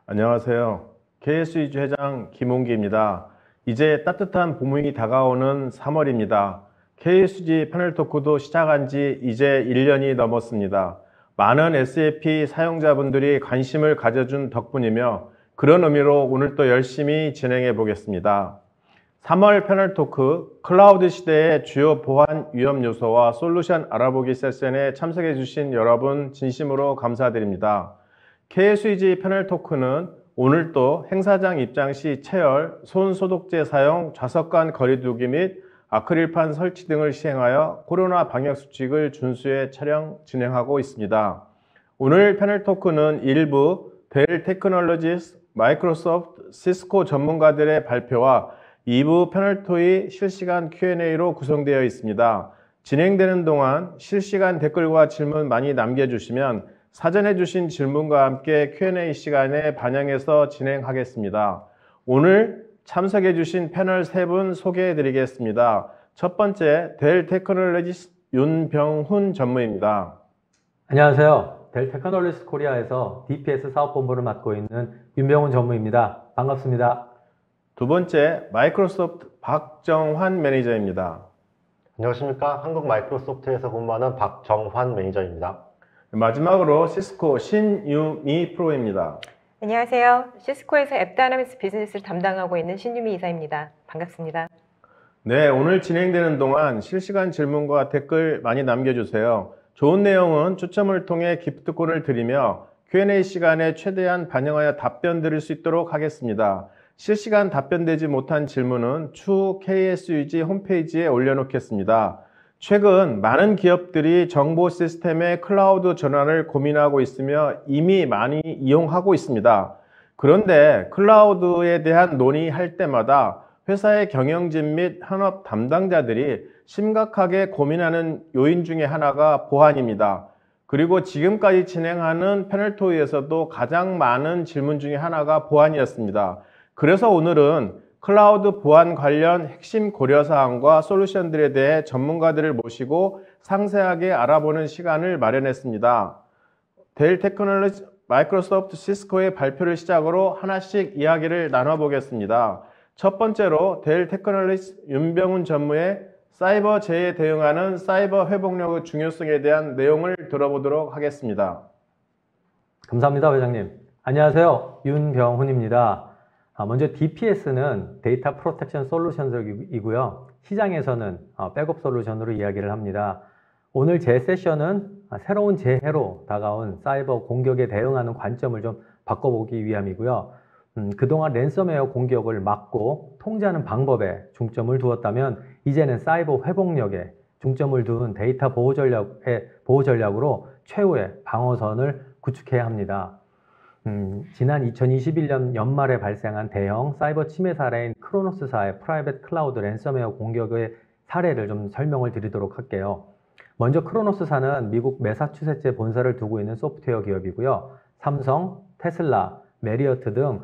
안녕하세요. KSEG 회장 김홍기입니다. 이제 따뜻한 봄이 다가오는 3월입니다. KSG 패널 토크도 시작한 지 이제 1년이 넘었습니다. 많은 SAP 사용자분들이 관심을 가져준 덕분이며 그런 의미로 오늘 또 열심히 진행해 보겠습니다. 3월 패널 토크 클라우드 시대의 주요 보안 위험 요소와 솔루션 알아보기 세션에 참석해 주신 여러분 진심으로 감사드립니다. KSEG 패널 토크는 오늘도 행사장 입장 시 체열, 손 소독제 사용, 좌석 간 거리두기 및 아크릴판 설치 등을 시행하여 코로나 방역 수칙을 준수해 촬영 진행하고 있습니다. 오늘 패널 토크는 일부 델 테크놀로지스, 마이크로소프트, 시스코 전문가들의 발표와 2부 패널 토의 실시간 Q&A로 구성되어 있습니다. 진행되는 동안 실시간 댓글과 질문 많이 남겨주시면 사전에 주신 질문과 함께 Q&A 시간에 반영해서 진행하겠습니다. 오늘 참석해 주신 패널 3분 소개해 드리겠습니다. 첫 번째, 델 테크놀로지스 윤병훈 전무입니다. 안녕하세요. 델 테크놀로지스 코리아에서 DPS 사업본부를 맡고 있는 윤병훈 전무입니다. 반갑습니다. 두 번째, 마이크로소프트 박정환 매니저입니다. 안녕하십니까. 한국 마이크로소프트에서 근무하는 박정환 매니저입니다. 마지막으로 시스코 신유미 프로입니다. 안녕하세요. 시스코에서 앱 다이나믹스 비즈니스를 담당하고 있는 신유미 이사입니다. 반갑습니다. 네, 오늘 진행되는 동안 실시간 질문과 댓글 많이 남겨주세요. 좋은 내용은 추첨을 통해 기프트콘을 드리며 Q&A 시간에 최대한 반영하여 답변 드릴 수 있도록 하겠습니다. 실시간 답변되지 못한 질문은 추후 KSEG 홈페이지에 올려놓겠습니다. 최근 많은 기업들이 정보 시스템의 클라우드 전환을 고민하고 있으며 이미 많이 이용하고 있습니다. 그런데 클라우드에 대한 논의할 때마다 회사의 경영진 및 현업 담당자들이 심각하게 고민하는 요인 중에 하나가 보안입니다. 그리고 지금까지 진행하는 패널 토의에서도 가장 많은 질문 중에 하나가 보안이었습니다. 그래서 오늘은 클라우드 보안 관련 핵심 고려사항과 솔루션들에 대해 전문가들을 모시고 상세하게 알아보는 시간을 마련했습니다. 델 테크놀로지, 마이크로소프트, 시스코의 발표를 시작으로 하나씩 이야기를 나눠보겠습니다. 첫 번째로 델 테크놀로지 윤병훈 전무의 사이버 재해에 대응하는 사이버 회복력의 중요성에 대한 내용을 들어보도록 하겠습니다. 감사합니다, 회장님. 안녕하세요. 윤병훈입니다. 먼저 DPS는 데이터 프로텍션 솔루션이고요. 시장에서는 백업 솔루션으로 이야기를 합니다. 오늘 제 세션은 새로운 재해로 다가온 사이버 공격에 대응하는 관점을 좀 바꿔보기 위함이고요. 그동안 랜섬웨어 공격을 막고 통제하는 방법에 중점을 두었다면 이제는 사이버 회복력에 중점을 둔 데이터 보호 전략으로 최후의 방어선을 구축해야 합니다. 지난 2021년 연말에 발생한 대형 사이버 침해 사례인 크로노스사의 프라이빗 클라우드 랜섬웨어 공격의 사례를 좀 설명을 드리도록 할게요. 먼저 크로노스사는 미국 매사추세츠에 본사를 두고 있는 소프트웨어 기업이고요. 삼성, 테슬라, 메리어트 등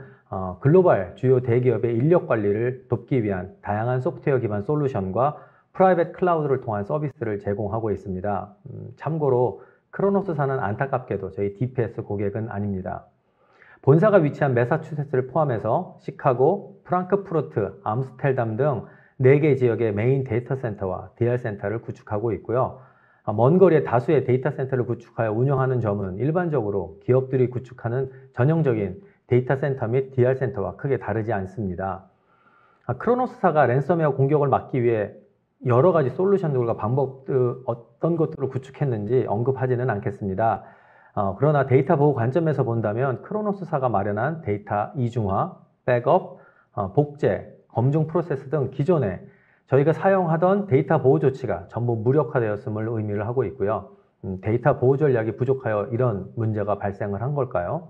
글로벌 주요 대기업의 인력 관리를 돕기 위한 다양한 소프트웨어 기반 솔루션과 프라이빗 클라우드를 통한 서비스를 제공하고 있습니다. 참고로 크로노스사는 안타깝게도 저희 DPS 고객은 아닙니다. 본사가 위치한 매사추세츠를 포함해서 시카고, 프랑크푸르트, 암스텔담 등 4개 지역의 메인 데이터 센터와 DR 센터를 구축하고 있고요. 먼 거리에 다수의 데이터 센터를 구축하여 운영하는 점은 일반적으로 기업들이 구축하는 전형적인 데이터 센터 및 DR 센터와 크게 다르지 않습니다. 크로노스사가 랜섬웨어 공격을 막기 위해 여러 가지 솔루션들과 방법들 어떤 것들을 구축했는지 언급하지는 않겠습니다. 그러나 데이터 보호 관점에서 본다면 크로노스사가 마련한 데이터 이중화, 백업, 복제, 검증 프로세스 등 기존에 저희가 사용하던 데이터 보호 조치가 전부 무력화되었음을 의미를 하고 있고요. 데이터 보호 전략이 부족하여 이런 문제가 발생을 한 걸까요?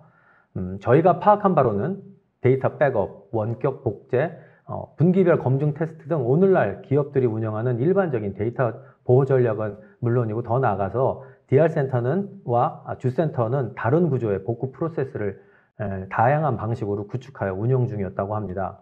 저희가 파악한 바로는 데이터 백업, 원격 복제, 분기별 검증 테스트 등 오늘날 기업들이 운영하는 일반적인 데이터 보호 전략은 물론이고 더 나아가서 DR 센터와 주센터는 다른 구조의 복구 프로세스를 다양한 방식으로 구축하여 운영 중이었다고 합니다.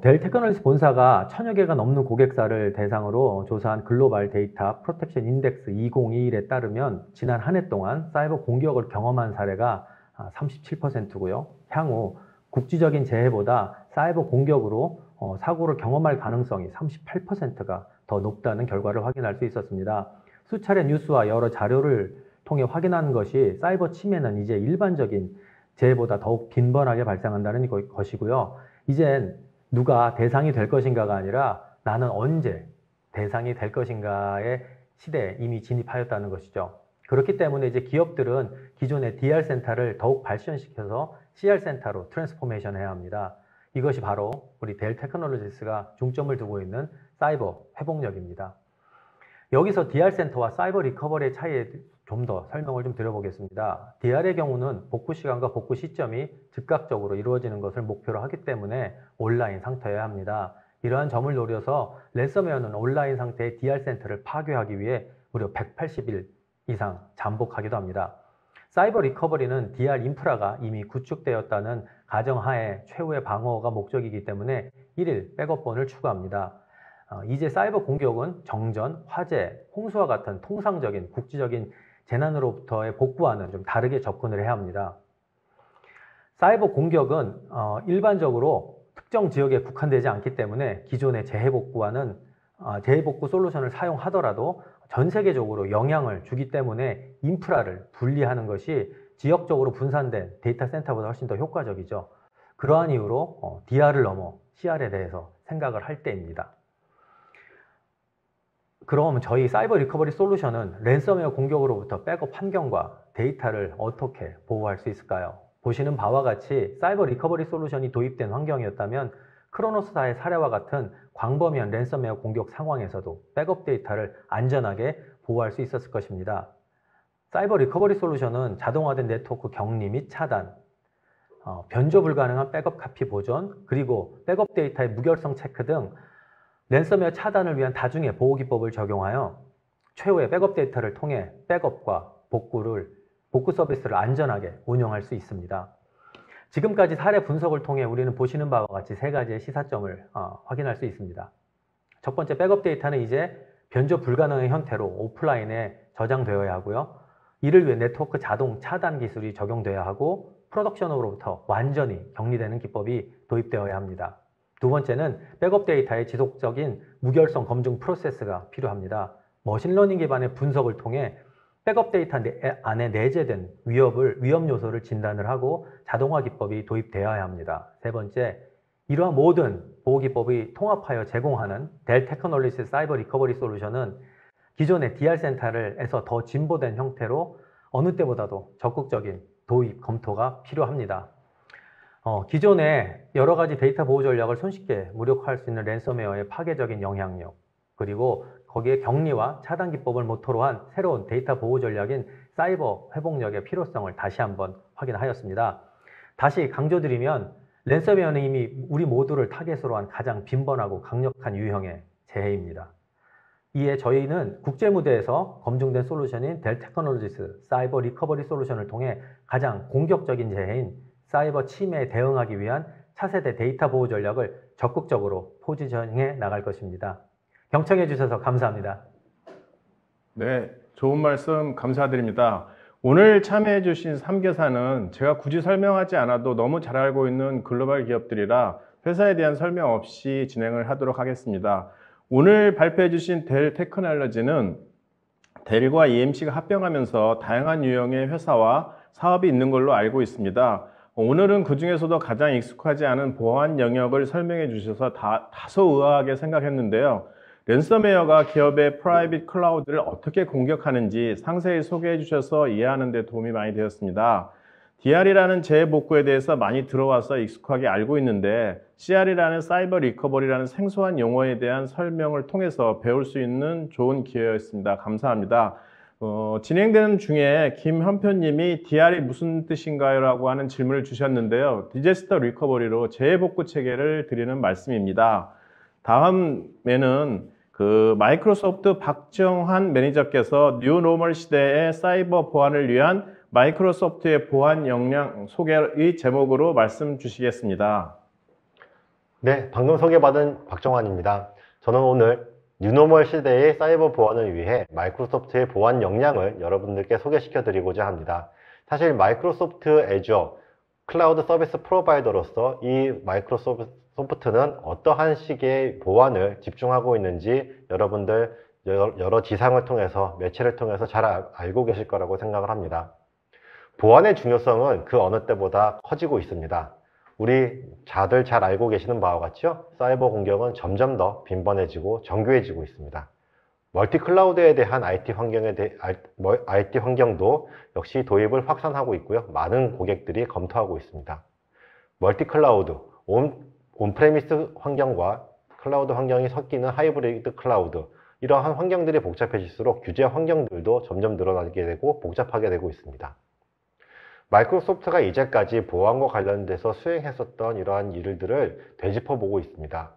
델 테크놀로지스 본사가 1000여 개가 넘는 고객사를 대상으로 조사한 글로벌 데이터 프로텍션 인덱스 2021에 따르면 지난 한 해 동안 사이버 공격을 경험한 사례가 37%고요. 향후 국지적인 재해보다 사이버 공격으로 사고를 경험할 가능성이 38%가 더 높다는 결과를 확인할 수 있었습니다. 수차례 뉴스와 여러 자료를 통해 확인한 것이 사이버 침해는 이제 일반적인 재해보다 더욱 빈번하게 발생한다는 것이고요. 이젠 누가 대상이 될 것인가가 아니라 나는 언제 대상이 될 것인가의 시대에 이미 진입하였다는 것이죠. 그렇기 때문에 이제 기업들은 기존의 DR 센터를 더욱 발전시켜서 CR 센터로 트랜스포메이션 해야 합니다. 이것이 바로 우리 델 테크놀로지스가 중점을 두고 있는 사이버 회복력입니다. 여기서 DR 센터와 사이버 리커버리의 차이에 좀 더 설명을 좀 드려보겠습니다. DR의 경우는 복구 시간과 복구 시점이 즉각적으로 이루어지는 것을 목표로 하기 때문에 온라인 상태여야 합니다. 이러한 점을 노려서 랜섬웨어는 온라인 상태의 DR 센터를 파괴하기 위해 무려 180일 이상 잠복하기도 합니다. 사이버 리커버리는 DR 인프라가 이미 구축되었다는 가정하에 최후의 방어가 목적이기 때문에 1일 백업본을 추가합니다. 이제 사이버 공격은 정전, 화재, 홍수와 같은 통상적인 국지적인 재난으로부터의 복구와는 좀 다르게 접근을 해야 합니다. 사이버 공격은 일반적으로 특정 지역에 국한되지 않기 때문에 기존의 재해복구와는 재해복구 솔루션을 사용하더라도 전 세계적으로 영향을 주기 때문에 인프라를 분리하는 것이 지역적으로 분산된 데이터 센터보다 훨씬 더 효과적이죠. 그러한 이유로 DR을 넘어 CR에 대해서 생각을 할 때입니다. 그럼 저희 사이버 리커버리 솔루션은 랜섬웨어 공격으로부터 백업 환경과 데이터를 어떻게 보호할 수 있을까요? 보시는 바와 같이 사이버 리커버리 솔루션이 도입된 환경이었다면 크로노스사의 사례와 같은 광범위한 랜섬웨어 공격 상황에서도 백업 데이터를 안전하게 보호할 수 있었을 것입니다. 사이버 리커버리 솔루션은 자동화된 네트워크 격리 및 차단, 변조 불가능한 백업 카피 보존, 그리고 백업 데이터의 무결성 체크 등 랜섬웨어 차단을 위한 다중의 보호 기법을 적용하여 최후의 백업 데이터를 통해 백업과 복구 서비스를 안전하게 운영할 수 있습니다. 지금까지 사례 분석을 통해 우리는 보시는 바와 같이 세 가지의 시사점을 확인할 수 있습니다. 첫 번째, 백업 데이터는 이제 변조 불가능한 형태로 오프라인에 저장되어야 하고요. 이를 위해 네트워크 자동 차단 기술이 적용되어야 하고 프로덕션으로부터 완전히 격리되는 기법이 도입되어야 합니다. 두 번째는 백업 데이터의 지속적인 무결성 검증 프로세스가 필요합니다. 머신러닝 기반의 분석을 통해 백업 데이터 안에 내재된 위험 요소를 진단을 하고 자동화 기법이 도입되어야 합니다. 세 번째, 이러한 모든 보호 기법이 통합하여 제공하는 델 테크놀로지스 사이버 리커버리 솔루션은 기존의 DR 센터에서 더 진보된 형태로 어느 때보다도 적극적인 도입 검토가 필요합니다. 기존의 여러 가지 데이터 보호 전략을 손쉽게 무력화할 수 있는 랜섬웨어의 파괴적인 영향력, 그리고 거기에 격리와 차단 기법을 모토로 한 새로운 데이터 보호 전략인 사이버 회복력의 필요성을 다시 한번 확인하였습니다. 다시 강조드리면 랜섬웨어는 이미 우리 모두를 타겟으로 한 가장 빈번하고 강력한 유형의 재해입니다. 이에 저희는 국제무대에서 검증된 솔루션인 델 테크놀로지스 사이버 리커버리 솔루션을 통해 가장 공격적인 재해인 사이버 침해에 대응하기 위한 차세대 데이터 보호 전략을 적극적으로 포지셔닝해 나갈 것입니다. 경청해 주셔서 감사합니다. 네, 좋은 말씀 감사드립니다. 오늘 참여해 주신 3개사는 제가 굳이 설명하지 않아도 너무 잘 알고 있는 글로벌 기업들이라 회사에 대한 설명 없이 진행을 하도록 하겠습니다. 오늘 발표해 주신 델 테크놀로지는 델과 EMC가 합병하면서 다양한 유형의 회사와 사업이 있는 걸로 알고 있습니다. 오늘은 그 중에서도 가장 익숙하지 않은 보안 영역을 설명해 주셔서 다소 의아하게 생각했는데요. 랜섬웨어가 기업의 프라이빗 클라우드를 어떻게 공격하는지 상세히 소개해 주셔서 이해하는 데 도움이 많이 되었습니다. DR이라는 재해복구에 대해서 많이 들어와서 익숙하게 알고 있는데 CR이라는 사이버 리커버리라는 생소한 용어에 대한 설명을 통해서 배울 수 있는 좋은 기회였습니다. 감사합니다. 진행되는 중에 김현표님이 DR이 무슨 뜻인가요? 라고 하는 질문을 주셨는데요. 디제스터 리커버리로 재해복구 체계를 드리는 말씀입니다. 다음에는 마이크로소프트 박정환 매니저께서 뉴 노멀 시대의 사이버 보안을 위한 마이크로소프트의 보안 역량 소개의 제목으로 말씀 주시겠습니다. 네, 방금 소개받은 박정환입니다. 저는 오늘 뉴노멀 시대의 사이버 보안을 위해 마이크로소프트의 보안 역량을 여러분들께 소개시켜 드리고자 합니다. 사실 마이크로소프트 애저 클라우드 서비스 프로바이더로서 이 마이크로소프트는 어떠한 식의 보안을 집중하고 있는지 여러분들 여러 지상을 통해서 매체를 통해서 잘 알고 계실 거라고 생각을 합니다. 보안의 중요성은 그 어느 때보다 커지고 있습니다. 우리 다들 잘 알고 계시는 바와 같죠? 사이버 공격은 점점 더 빈번해지고 정교해지고 있습니다. 멀티 클라우드에 대한 IT 환경도 역시 도입을 확산하고 있고요. 많은 고객들이 검토하고 있습니다. 멀티 클라우드, 온프레미스 환경과 클라우드 환경이 섞이는 하이브리드 클라우드, 이러한 환경들이 복잡해질수록 규제 환경들도 점점 늘어나게 되고 복잡하게 되고 있습니다. 마이크로소프트가 이제까지 보안과 관련돼서 수행했었던 이러한 일들을 되짚어보고 있습니다.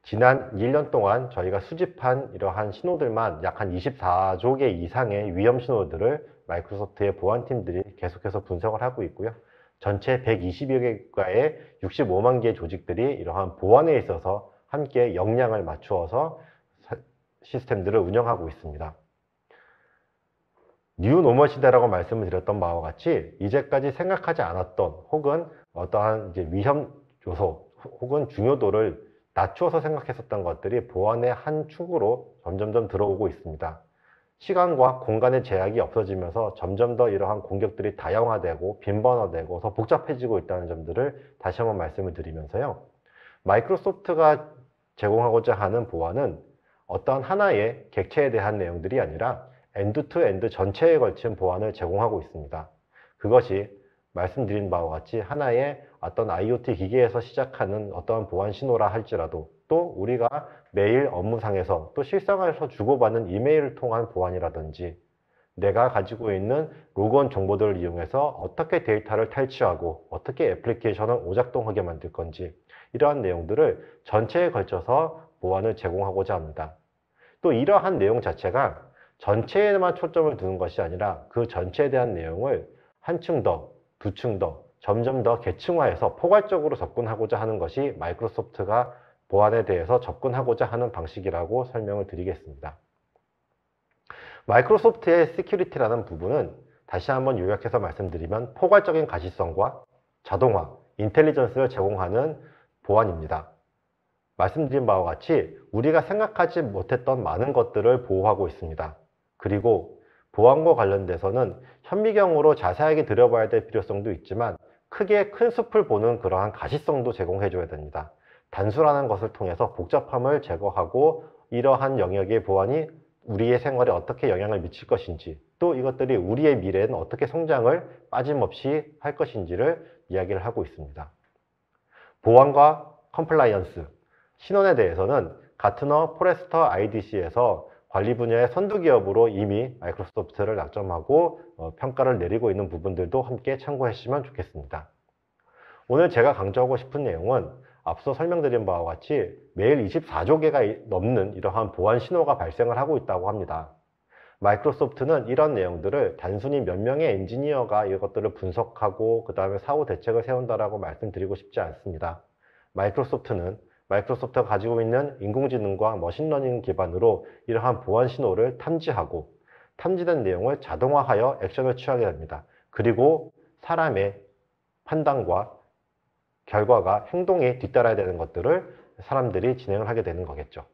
지난 1년 동안 저희가 수집한 이러한 신호들만 약 한 24조 개 이상의 위험 신호들을 마이크로소프트의 보안팀들이 계속해서 분석을 하고 있고요. 전체 120여 개가의 65만 개의 조직들이 이러한 보안에 있어서 함께 역량을 맞추어서 시스템들을 운영하고 있습니다. 뉴 노멀 시대라고 말씀을 드렸던 바와 같이 이제까지 생각하지 않았던 혹은 어떠한 위험 요소 혹은 중요도를 낮추어서 생각했었던 것들이 보안의 한 축으로 점점점 들어오고 있습니다. 시간과 공간의 제약이 없어지면서 점점 더 이러한 공격들이 다양화되고 빈번화되고 더 복잡해지고 있다는 점들을 다시 한번 말씀을 드리면서요. 마이크로소프트가 제공하고자 하는 보안은 어떤 하나의 객체에 대한 내용들이 아니라 엔드-투-엔드 전체에 걸친 보안을 제공하고 있습니다. 그것이 말씀드린 바와 같이 하나의 어떤 IoT 기기에서 시작하는 어떠한 보안 신호라 할지라도 또 우리가 매일 업무상에서 또 실생활에서 주고받는 이메일을 통한 보안이라든지 내가 가지고 있는 로그온 정보들을 이용해서 어떻게 데이터를 탈취하고 어떻게 애플리케이션을 오작동하게 만들 건지 이러한 내용들을 전체에 걸쳐서 보안을 제공하고자 합니다. 또 이러한 내용 자체가 전체에만 초점을 두는 것이 아니라 그 전체에 대한 내용을 한층 더, 두층 더, 점점 더 계층화해서 포괄적으로 접근하고자 하는 것이 마이크로소프트가 보안에 대해서 접근하고자 하는 방식이라고 설명을 드리겠습니다. 마이크로소프트의 시큐리티라는 부분은 다시 한번 요약해서 말씀드리면 포괄적인 가시성과 자동화, 인텔리전스를 제공하는 보안입니다. 말씀드린 바와 같이 우리가 생각하지 못했던 많은 것들을 보호하고 있습니다. 그리고 보안과 관련돼서는 현미경으로 자세하게 들여봐야 될 필요성도 있지만 크게 큰 숲을 보는 그러한 가시성도 제공해줘야 됩니다. 단순화하는 것을 통해서 복잡함을 제거하고 이러한 영역의 보안이 우리의 생활에 어떻게 영향을 미칠 것인지 또 이것들이 우리의 미래에는 어떻게 성장을 빠짐없이 할 것인지를 이야기를 하고 있습니다. 보안과 컴플라이언스, 신원에 대해서는 가트너 포레스터 IDC에서 관리 분야의 선두 기업으로 이미 마이크로소프트를 낙점하고 평가를 내리고 있는 부분들도 함께 참고해 주시면 좋겠습니다. 오늘 제가 강조하고 싶은 내용은 앞서 설명드린 바와 같이 매일 24조 개가 넘는 이러한 보안 신호가 발생을 하고 있다고 합니다. 마이크로소프트는 이런 내용들을 단순히 몇 명의 엔지니어가 이것들을 분석하고 그 다음에 사후 대책을 세운다라고 말씀드리고 싶지 않습니다. 마이크로소프트가 가지고 있는 인공지능과 머신러닝 기반으로 이러한 보안 신호를 탐지하고 탐지된 내용을 자동화하여 액션을 취하게 됩니다. 그리고 사람의 판단과 결과가 행동에 뒤따라야 되는 것들을 사람들이 진행을 하게 되는 거겠죠.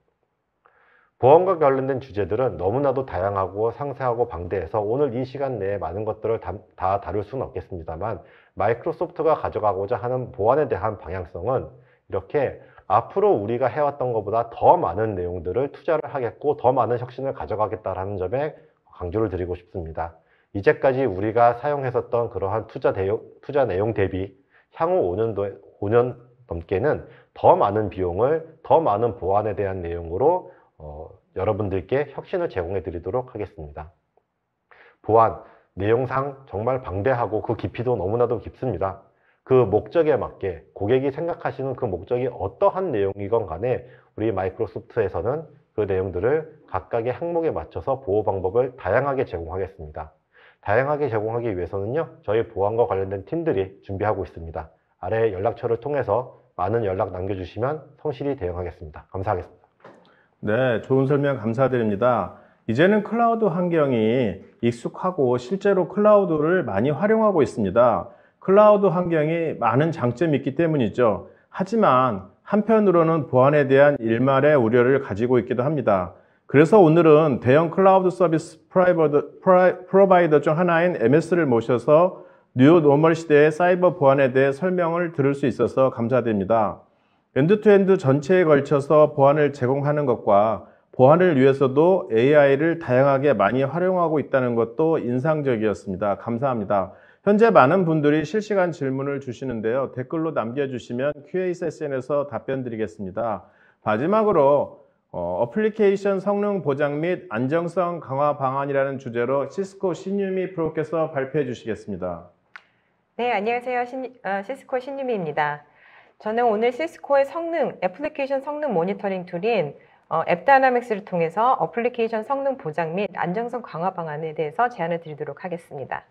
보안과 관련된 주제들은 너무나도 다양하고 상세하고 방대해서 오늘 이 시간 내에 많은 것들을 다 다룰 수는 없겠습니다만 마이크로소프트가 가져가고자 하는 보안에 대한 방향성은 이렇게 앞으로 우리가 해왔던 것보다 더 많은 내용들을 투자를 하겠고 더 많은 혁신을 가져가겠다는 점에 강조를 드리고 싶습니다. 이제까지 우리가 사용했었던 그러한 투자 내용 대비 향후 5년 넘게는 더 많은 비용을 더 많은 보안에 대한 내용으로 여러분들께 혁신을 제공해 드리도록 하겠습니다. 보안, 내용상 정말 방대하고 그 깊이도 너무나도 깊습니다. 그 목적에 맞게 고객이 생각하시는 그 목적이 어떠한 내용이건 간에 우리 마이크로소프트에서는 그 내용들을 각각의 항목에 맞춰서 보호 방법을 다양하게 제공하겠습니다. 다양하게 제공하기 위해서는요, 저희 보안과 관련된 팀들이 준비하고 있습니다. 아래 연락처를 통해서 많은 연락 남겨주시면 성실히 대응하겠습니다. 감사하겠습니다. 네, 좋은 설명 감사드립니다. 이제는 클라우드 환경이 익숙하고 실제로 클라우드를 많이 활용하고 있습니다. 클라우드 환경이 많은 장점이 있기 때문이죠. 하지만 한편으로는 보안에 대한 일말의 우려를 가지고 있기도 합니다. 그래서 오늘은 대형 클라우드 서비스 프로바이더 중 하나인 MS를 모셔서 뉴 노멀 시대의 사이버 보안에 대해 설명을 들을 수 있어서 감사드립니다. 엔드투엔드 전체에 걸쳐서 보안을 제공하는 것과 보안을 위해서도 AI를 다양하게 많이 활용하고 있다는 것도 인상적이었습니다. 감사합니다. 현재 많은 분들이 실시간 질문을 주시는데요. 댓글로 남겨주시면 QA 세션에서 답변 드리겠습니다. 마지막으로 어플리케이션 성능 보장 및 안정성 강화 방안이라는 주제로 시스코 신유미 프로께서 발표해 주시겠습니다. 네, 안녕하세요. 시스코 신유미입니다. 저는 오늘 시스코의 애플리케이션 성능 모니터링 툴인 앱다이나믹스를 통해서 어플리케이션 성능 보장 및 안정성 강화 방안에 대해서 제안을 드리도록 하겠습니다.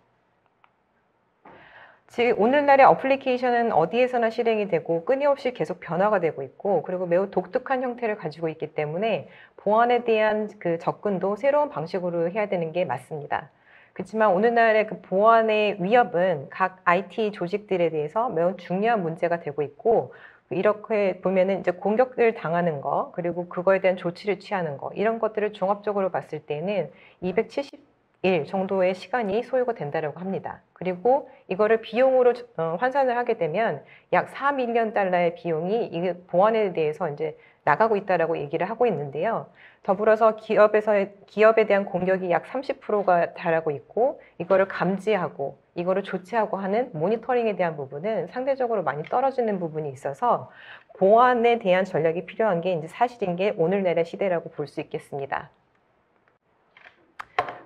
지금 오늘날의 어플리케이션은 어디에서나 실행이 되고 끊임없이 계속 변화가 되고 있고, 그리고 매우 독특한 형태를 가지고 있기 때문에 보안에 대한 그 접근도 새로운 방식으로 해야 되는 게 맞습니다. 그렇지만 오늘날의 그 보안의 위협은 각 IT 조직들에 대해서 매우 중요한 문제가 되고 있고, 이렇게 보면은 이제 공격을 당하는 거, 그리고 그거에 대한 조치를 취하는 거, 이런 것들을 종합적으로 봤을 때는 270일 정도의 시간이 소요가 된다고 합니다. 그리고 이거를 비용으로 환산을 하게 되면 약 4밀리언 달러의 비용이 이 보안에 대해서 이제 나가고 있다라고 얘기를 하고 있는데요. 더불어서 기업에 대한 공격이 약 30%가 달하고 있고, 이거를 감지하고 이거를 조치하고 하는 모니터링에 대한 부분은 상대적으로 많이 떨어지는 부분이 있어서 보안에 대한 전략이 필요한 게 이제 사실인 게 오늘날의 시대라고 볼 수 있겠습니다.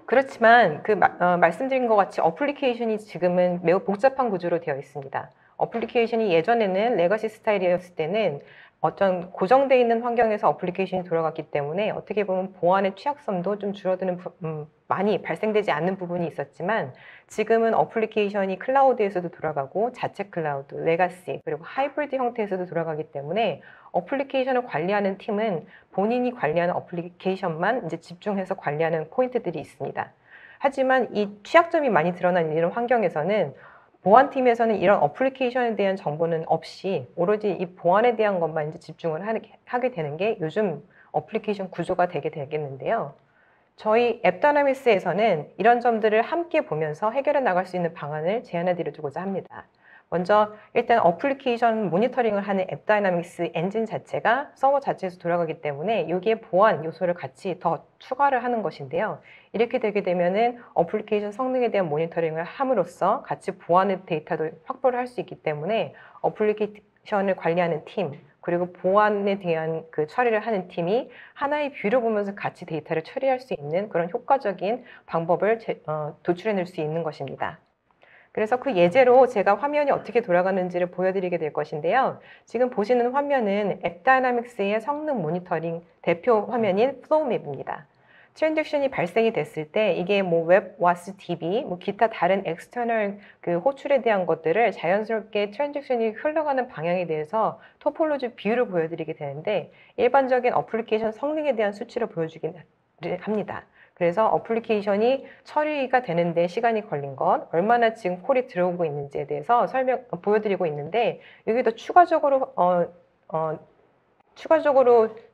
그렇지만 말씀드린 것 같이 어플리케이션이 지금은 매우 복잡한 구조로 되어 있습니다. 어플리케이션이 예전에는 레거시 스타일이었을 때는 어떤 고정되어 있는 환경에서 어플리케이션이 돌아갔기 때문에 어떻게 보면 보안의 취약성도 좀 줄어드는 많이 발생되지 않는 부분이 있었지만, 지금은 어플리케이션이 클라우드에서도 돌아가고 자체 클라우드, 레가시, 그리고 하이브리드 형태에서도 돌아가기 때문에 어플리케이션을 관리하는 팀은 본인이 관리하는 어플리케이션만 이제 집중해서 관리하는 포인트들이 있습니다. 하지만 이 취약점이 많이 드러난 이런 환경에서는 보안팀에서는 이런 어플리케이션에 대한 정보는 없이 오로지 이 보안에 대한 것만 이제 집중을 하게 되는 게 요즘 어플리케이션 구조가 되게 되겠는데요. 저희 앱다이나믹스에서는 이런 점들을 함께 보면서 해결해 나갈 수 있는 방안을 제안해 드리고자 합니다. 먼저 일단 어플리케이션 모니터링을 하는 앱다이나믹스 엔진 자체가 서버 자체에서 돌아가기 때문에 여기에 보안 요소를 같이 더 추가를 하는 것인데요. 이렇게 되게 되면은 어플리케이션 성능에 대한 모니터링을 함으로써 같이 보안의 데이터도 확보를 할 수 있기 때문에 어플리케이션을 관리하는 팀, 그리고 보안에 대한 그 처리를 하는 팀이 하나의 뷰를 보면서 같이 데이터를 처리할 수 있는 그런 효과적인 방법을 도출해낼 수 있는 것입니다. 그래서 그 예제로 제가 화면이 어떻게 돌아가는지를 보여드리게 될 것인데요. 지금 보시는 화면은 앱다이나믹스의 성능 모니터링 대표 화면인 플로우맵입니다. 트랜잭션이 발생이 됐을 때 이게 뭐 웹, 와스, DB, 뭐 기타 다른 엑스터널 그 호출에 대한 것들을 자연스럽게 트랜잭션이 흘러가는 방향에 대해서 토폴로지 뷰를 보여드리게 되는데, 일반적인 어플리케이션 성능에 대한 수치를 보여주긴 합니다. 그래서 어플리케이션이 처리가 되는데 시간이 걸린 것, 얼마나 지금 콜이 들어오고 있는지에 대해서 보여드리고 있는데, 여기도 추가적으로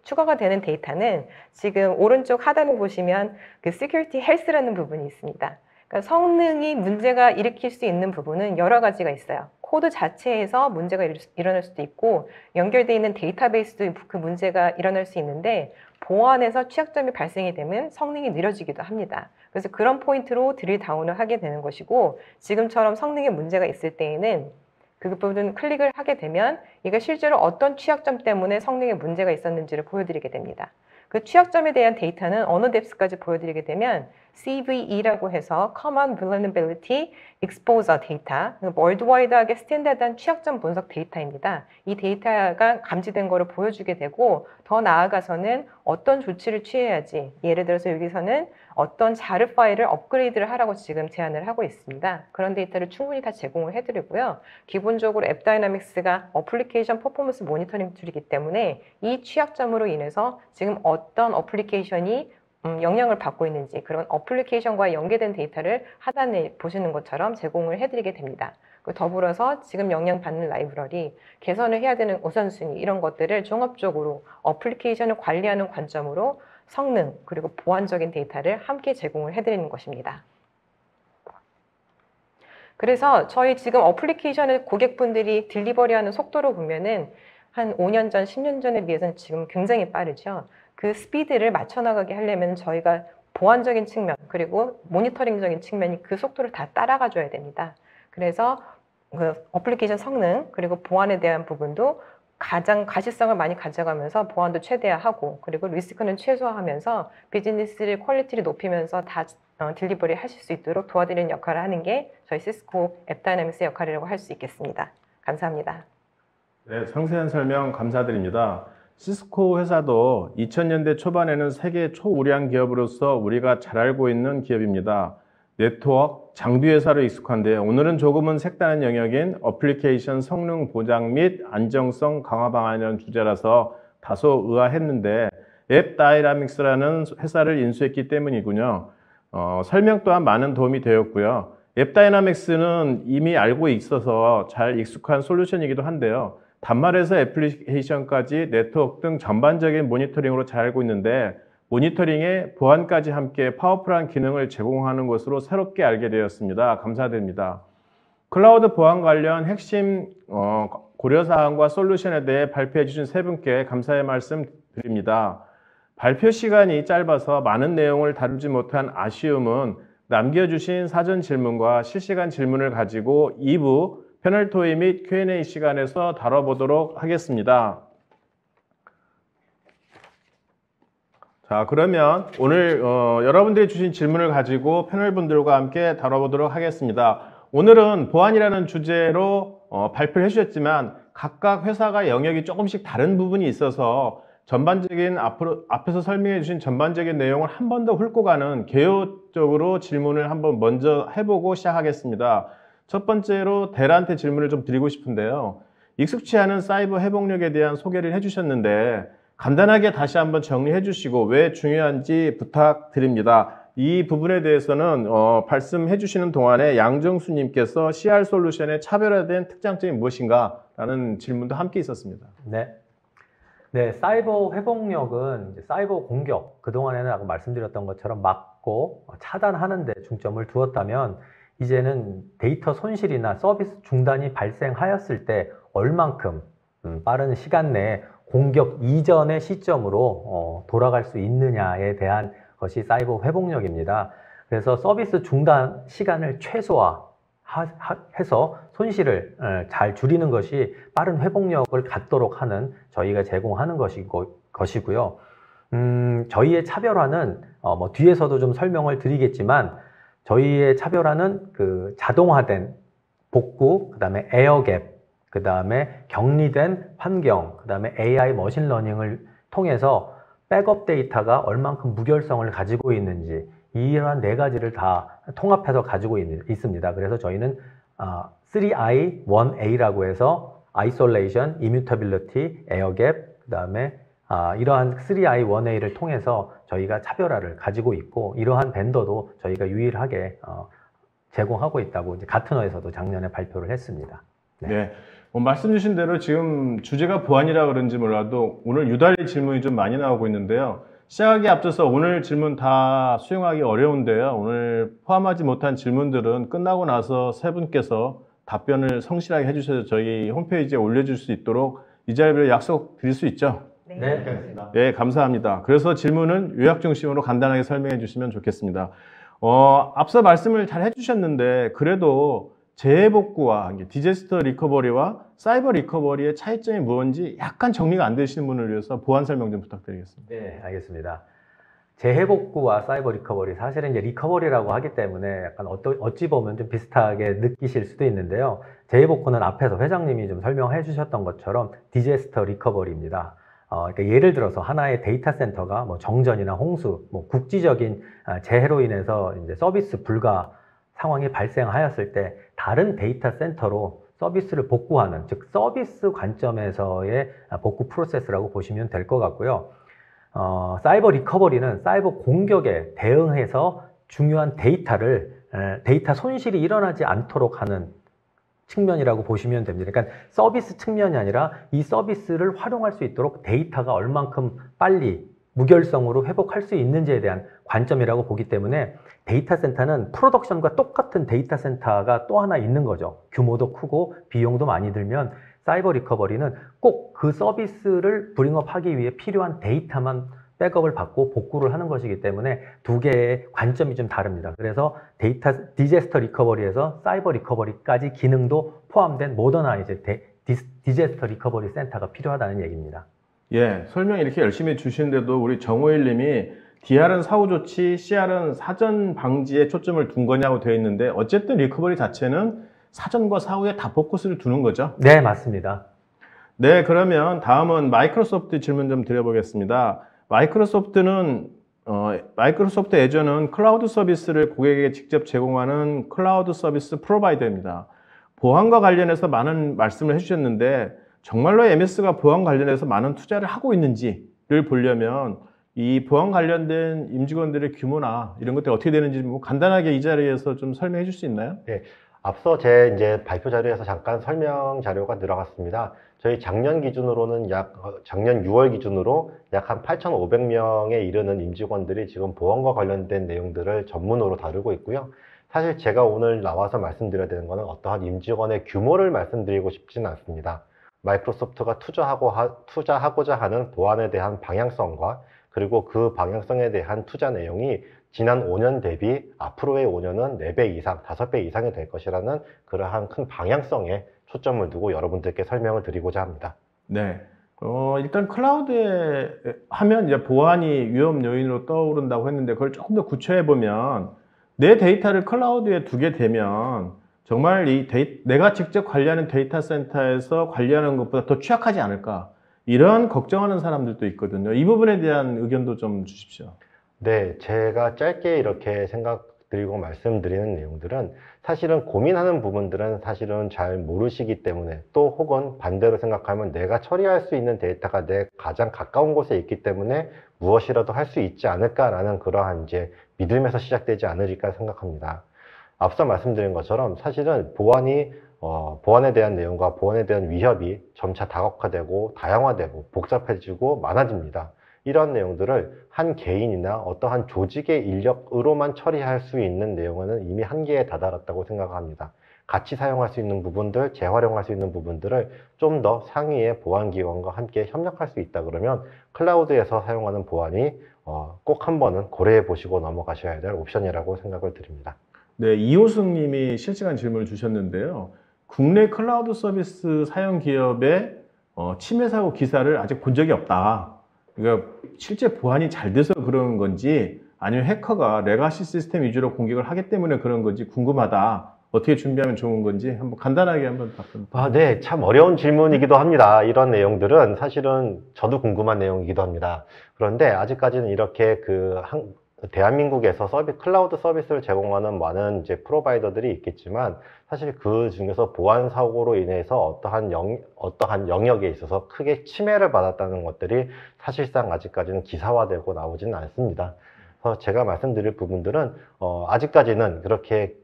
추가가 되는 데이터는 지금 오른쪽 하단에 보시면 그 Security Health라는 부분이 있습니다. 그러니까 성능이 문제가 일으킬 수 있는 부분은 여러 가지가 있어요. 코드 자체에서 문제가 일어날 수도 있고, 연결되어 있는 데이터베이스도 그 문제가 일어날 수 있는데, 보안에서 취약점이 발생이 되면 성능이 느려지기도 합니다. 그래서 그런 포인트로 드릴 다운을 하게 되는 것이고, 지금처럼 성능에 문제가 있을 때에는 그 부분 클릭을 하게 되면 이가 실제로 어떤 취약점 때문에 성능에 문제가 있었는지를 보여드리게 됩니다. 그 취약점에 대한 데이터는 어느 뎁스까지 보여드리게 되면 CVE라고 해서 Common Vulnerability Exposure Data, 월드와이드하게 스탠다드한 취약점 분석 데이터입니다. 이 데이터가 감지된 거를 보여주게 되고, 더 나아가서는 어떤 조치를 취해야지, 예를 들어서 여기서는 어떤 자르 파일을 업그레이드를 하라고 지금 제안을 하고 있습니다. 그런 데이터를 충분히 다 제공을 해드리고요. 기본적으로 앱다이나믹스가 어플리케이션 퍼포먼스 모니터링 툴이기 때문에 이 취약점으로 인해서 지금 어떤 어플리케이션이 영향을 받고 있는지 그런 어플리케이션과 연계된 데이터를 하단에 보시는 것처럼 제공을 해드리게 됩니다. 더불어서 지금 영향받는 라이브러리, 개선을 해야 되는 우선순위 이런 것들을 종합적으로 어플리케이션을 관리하는 관점으로 성능 그리고 보안적인 데이터를 함께 제공을 해드리는 것입니다. 그래서 저희 지금 어플리케이션을 고객분들이 딜리버리하는 속도로 보면은 한 5년 전, 10년 전에 비해서는 지금 굉장히 빠르죠. 그 스피드를 맞춰 나가게 하려면 저희가 보안적인 측면 그리고 모니터링적인 측면이 그 속도를 다 따라가 줘야 됩니다. 그래서 그 어플리케이션 성능 그리고 보안에 대한 부분도 가장 가시성을 많이 가져가면서 보안도 최대화하고 그리고 리스크는 최소화하면서 비즈니스를 퀄리티를 높이면서 다 딜리버리 하실 수 있도록 도와드리는 역할을 하는 게 저희 시스코 앱다이내믹스의 역할이라고 할 수 있겠습니다. 감사합니다. 네, 상세한 설명 감사드립니다. 시스코 회사도 2000년대 초반에는 세계 초우량 기업으로서 우리가 잘 알고 있는 기업입니다. 네트워크, 장비 회사로 익숙한데 오늘은 조금은 색다른 영역인 어플리케이션 성능 보장 및 안정성 강화 방안이라는 주제라서 다소 의아했는데 앱 다이나믹스라는 회사를 인수했기 때문이군요. 설명 또한 많은 도움이 되었고요. 앱 다이나믹스는 이미 알고 있어서 잘 익숙한 솔루션이기도 한데요. 단말에서 애플리케이션까지 네트워크 등 전반적인 모니터링으로 잘 알고 있는데 모니터링에 보안까지 함께 파워풀한 기능을 제공하는 것으로 새롭게 알게 되었습니다. 감사드립니다. 클라우드 보안 관련 핵심 고려사항과 솔루션에 대해 발표해 주신 세 분께 감사의 말씀 드립니다. 발표 시간이 짧아서 많은 내용을 다루지 못한 아쉬움은 남겨주신 사전 질문과 실시간 질문을 가지고 2부 패널 토의 및 Q&A 시간에서 다뤄보도록 하겠습니다. 자, 그러면 오늘 여러분들이 주신 질문을 가지고 패널분들과 함께 다뤄보도록 하겠습니다. 오늘은 보안이라는 주제로 발표를 해주셨지만 각각 회사가 영역이 조금씩 다른 부분이 있어서 전반적인 앞에서 설명해 주신 전반적인 내용을 한 번 더 훑고 가는 개요적으로 질문을 한번 먼저 해보고 시작하겠습니다. 첫 번째로 델한테 질문을 좀 드리고 싶은데요. 익숙치 않은 사이버 회복력에 대한 소개를 해주셨는데 간단하게 다시 한번 정리해 주시고 왜 중요한지 부탁드립니다. 이 부분에 대해서는 말씀해 주시는 동안에 양정수님께서 CR 솔루션의 차별화된 특장점이 무엇인가? 라는 질문도 함께 있었습니다. 네, 사이버 회복력은 이제 사이버 공격, 그동안에는 아까 말씀드렸던 것처럼 막고 차단하는 데 중점을 두었다면 이제는 데이터 손실이나 서비스 중단이 발생하였을 때 얼만큼 빠른 시간 내에 공격 이전의 시점으로 돌아갈 수 있느냐에 대한 것이 사이버 회복력입니다. 그래서 서비스 중단 시간을 최소화해서 손실을 잘 줄이는 것이 빠른 회복력을 갖도록 하는 저희가 제공하는 것이고요. 저희의 차별화는 뒤에서도 좀 설명을 드리겠지만 저희의 차별화는 그 자동화된 복구, 그 다음에 에어갭, 그 다음에 격리된 환경, 그 다음에 AI 머신러닝을 통해서 백업 데이터가 얼만큼 무결성을 가지고 있는지 이러한 네 가지를 다 통합해서 가지고 있습니다. 그래서 저희는 3I, 1A라고 해서 Isolation, Immutability, 에어갭, 그 다음에 이러한 3I, 1A를 통해서 저희가 차별화를 가지고 있고 이러한 벤더도 저희가 유일하게 제공하고 있다고 이제 가트너에서도 작년에 발표를 했습니다. 네. 말씀 주신 대로 지금 주제가 보안이라 그런지 몰라도 오늘 유달리 질문이 좀 많이 나오고 있는데요. 시작하기 앞서서 오늘 질문 다 수용하기 어려운데요. 오늘 포함하지 못한 질문들은 끝나고 나서 세 분께서 답변을 성실하게 해주셔서 저희 홈페이지에 올려줄 수 있도록 이 자리를 약속 드릴 수 있죠? 네. 네, 감사합니다. 그래서 질문은 요약 중심으로 간단하게 설명해 주시면 좋겠습니다. 앞서 말씀을 잘 해주셨는데 그래도 재해복구와 디제스터 리커버리와 사이버 리커버리의 차이점이 무엇인지 약간 정리가 안 되시는 분을 위해서 보안 설명 좀 부탁드리겠습니다. 네, 알겠습니다. 재해복구와 사이버 리커버리, 사실은 이제 리커버리라고 하기 때문에 약간 어찌 보면 좀 비슷하게 느끼실 수도 있는데요. 재해복구는 앞에서 회장님이 좀 설명해 주셨던 것처럼 디제스터 리커버리입니다. 그러니까 예를 들어서 하나의 데이터 센터가 정전이나 홍수, 국지적인 재해로 인해서 이제 서비스 불가 상황이 발생하였을 때 다른 데이터 센터로 서비스를 복구하는, 즉 서비스 관점에서의 복구 프로세스라고 보시면 될 것 같고요. 사이버 리커버리는 사이버 공격에 대응해서 중요한 데이터 손실이 일어나지 않도록 하는 측면이라고 보시면 됩니다. 그러니까 서비스 측면이 아니라 이 서비스를 활용할 수 있도록 데이터가 얼만큼 빨리 무결성으로 회복할 수 있는지에 대한 관점이라고 보기 때문에 데이터 센터는 프로덕션과 똑같은 데이터 센터가 또 하나 있는 거죠. 규모도 크고 비용도 많이 들면 사이버 리커버리는 꼭 그 서비스를 브링업하기 위해 필요한 데이터만 백업을 받고 복구를 하는 것이기 때문에 두 개의 관점이 좀 다릅니다. 그래서 디제스터 리커버리에서 사이버 리커버리까지 기능도 포함된 모더나이즈 디제스터 리커버리 센터가 필요하다는 얘기입니다. 예, 설명 이렇게 열심히 주시는데도 우리 정호일 님이 DR은 사후 조치, CR은 사전 방지에 초점을 둔 거냐고 되어 있는데 어쨌든 리커버리 자체는 사전과 사후에 다 포커스를 두는 거죠? 네, 맞습니다. 네, 그러면 다음은 마이크로소프트 질문 좀 드려보겠습니다. 마이크로소프트 애저는 클라우드 서비스를 고객에게 직접 제공하는 클라우드 서비스 프로바이더입니다. 보안과 관련해서 많은 말씀을 해주셨는데 정말로 MS가 보안 관련해서 많은 투자를 하고 있는지를 보려면 이 보안 관련된 임직원들의 규모나 이런 것들이 어떻게 되는지 뭐 간단하게 이 자리에서 좀 설명해 줄 수 있나요? 네, 앞서 제 이제 발표 자료에서 잠깐 설명 자료가 들어갔습니다. 저희 작년 기준으로는 작년 6월 기준으로 약 한 8,500명에 이르는 임직원들이 지금 보안과 관련된 내용들을 전문으로 다루고 있고요. 사실 제가 오늘 나와서 말씀드려야 되는 것은 어떠한 임직원의 규모를 말씀드리고 싶지는 않습니다. 마이크로소프트가 투자하고자 하는 보안에 대한 방향성과 그리고 그 방향성에 대한 투자 내용이 지난 5년 대비 앞으로의 5년은 4배 이상, 5배 이상이 될 것이라는 그러한 큰 방향성에 초점을 두고 여러분들께 설명을 드리고자 합니다. 네. 일단 클라우드에 하면 이제 보안이 위험 요인으로 떠오른다고 했는데 그걸 조금 더 구체해 보면 내 데이터를 클라우드에 두게 되면 정말 내가 직접 관리하는 데이터 센터에서 관리하는 것보다 더 취약하지 않을까 이런 걱정하는 사람들도 있거든요. 이 부분에 대한 의견도 좀 주십시오. 네, 제가 짧게 이렇게 생각드리고 말씀드리는 내용들은 사실은 고민하는 부분들은 사실은 잘 모르시기 때문에 또 혹은 반대로 생각하면 내가 처리할 수 있는 데이터가 내 가장 가까운 곳에 있기 때문에 무엇이라도 할 수 있지 않을까라는 그러한 이제 믿음에서 시작되지 않을까 생각합니다. 앞서 말씀드린 것처럼 사실은 보안에 대한 내용과 보안에 대한 위협이 점차 다각화되고 다양화되고 복잡해지고 많아집니다. 이런 내용들을 한 개인이나 어떠한 조직의 인력으로만 처리할 수 있는 내용은 이미 한계에 다다랐다고 생각합니다. 같이 사용할 수 있는 부분들, 재활용할 수 있는 부분들을 좀 더 상위의 보안기관과 함께 협력할 수 있다 그러면 클라우드에서 사용하는 보안이 꼭 한 번은 고려해 보시고 넘어가셔야 될 옵션이라고 생각을 드립니다. 네, 이호승 님이 실시간 질문을 주셨는데요. 국내 클라우드 서비스 사용 기업의 침해 사고 기사를 아직 본 적이 없다. 그러니까 실제 보안이 잘 돼서 그런 건지 아니면 해커가 레가시 시스템 위주로 공격을 하기 때문에 그런 건지 궁금하다. 어떻게 준비하면 좋은 건지 한번 간단하게 한번 답변. 네, 참 어려운 질문이기도 합니다. 이런 내용들은 사실은 저도 궁금한 내용이기도 합니다. 그런데 아직까지는 이렇게 대한민국에서 클라우드 서비스를 제공하는 많은 이제 프로바이더들이 있겠지만 사실 그 중에서 보안 사고로 인해서 어떠한 영역에 있어서 크게 침해를 받았다는 것들이 사실상 아직까지는 기사화되고 나오지는 않습니다. 그래서 제가 말씀드릴 부분들은 아직까지는 그렇게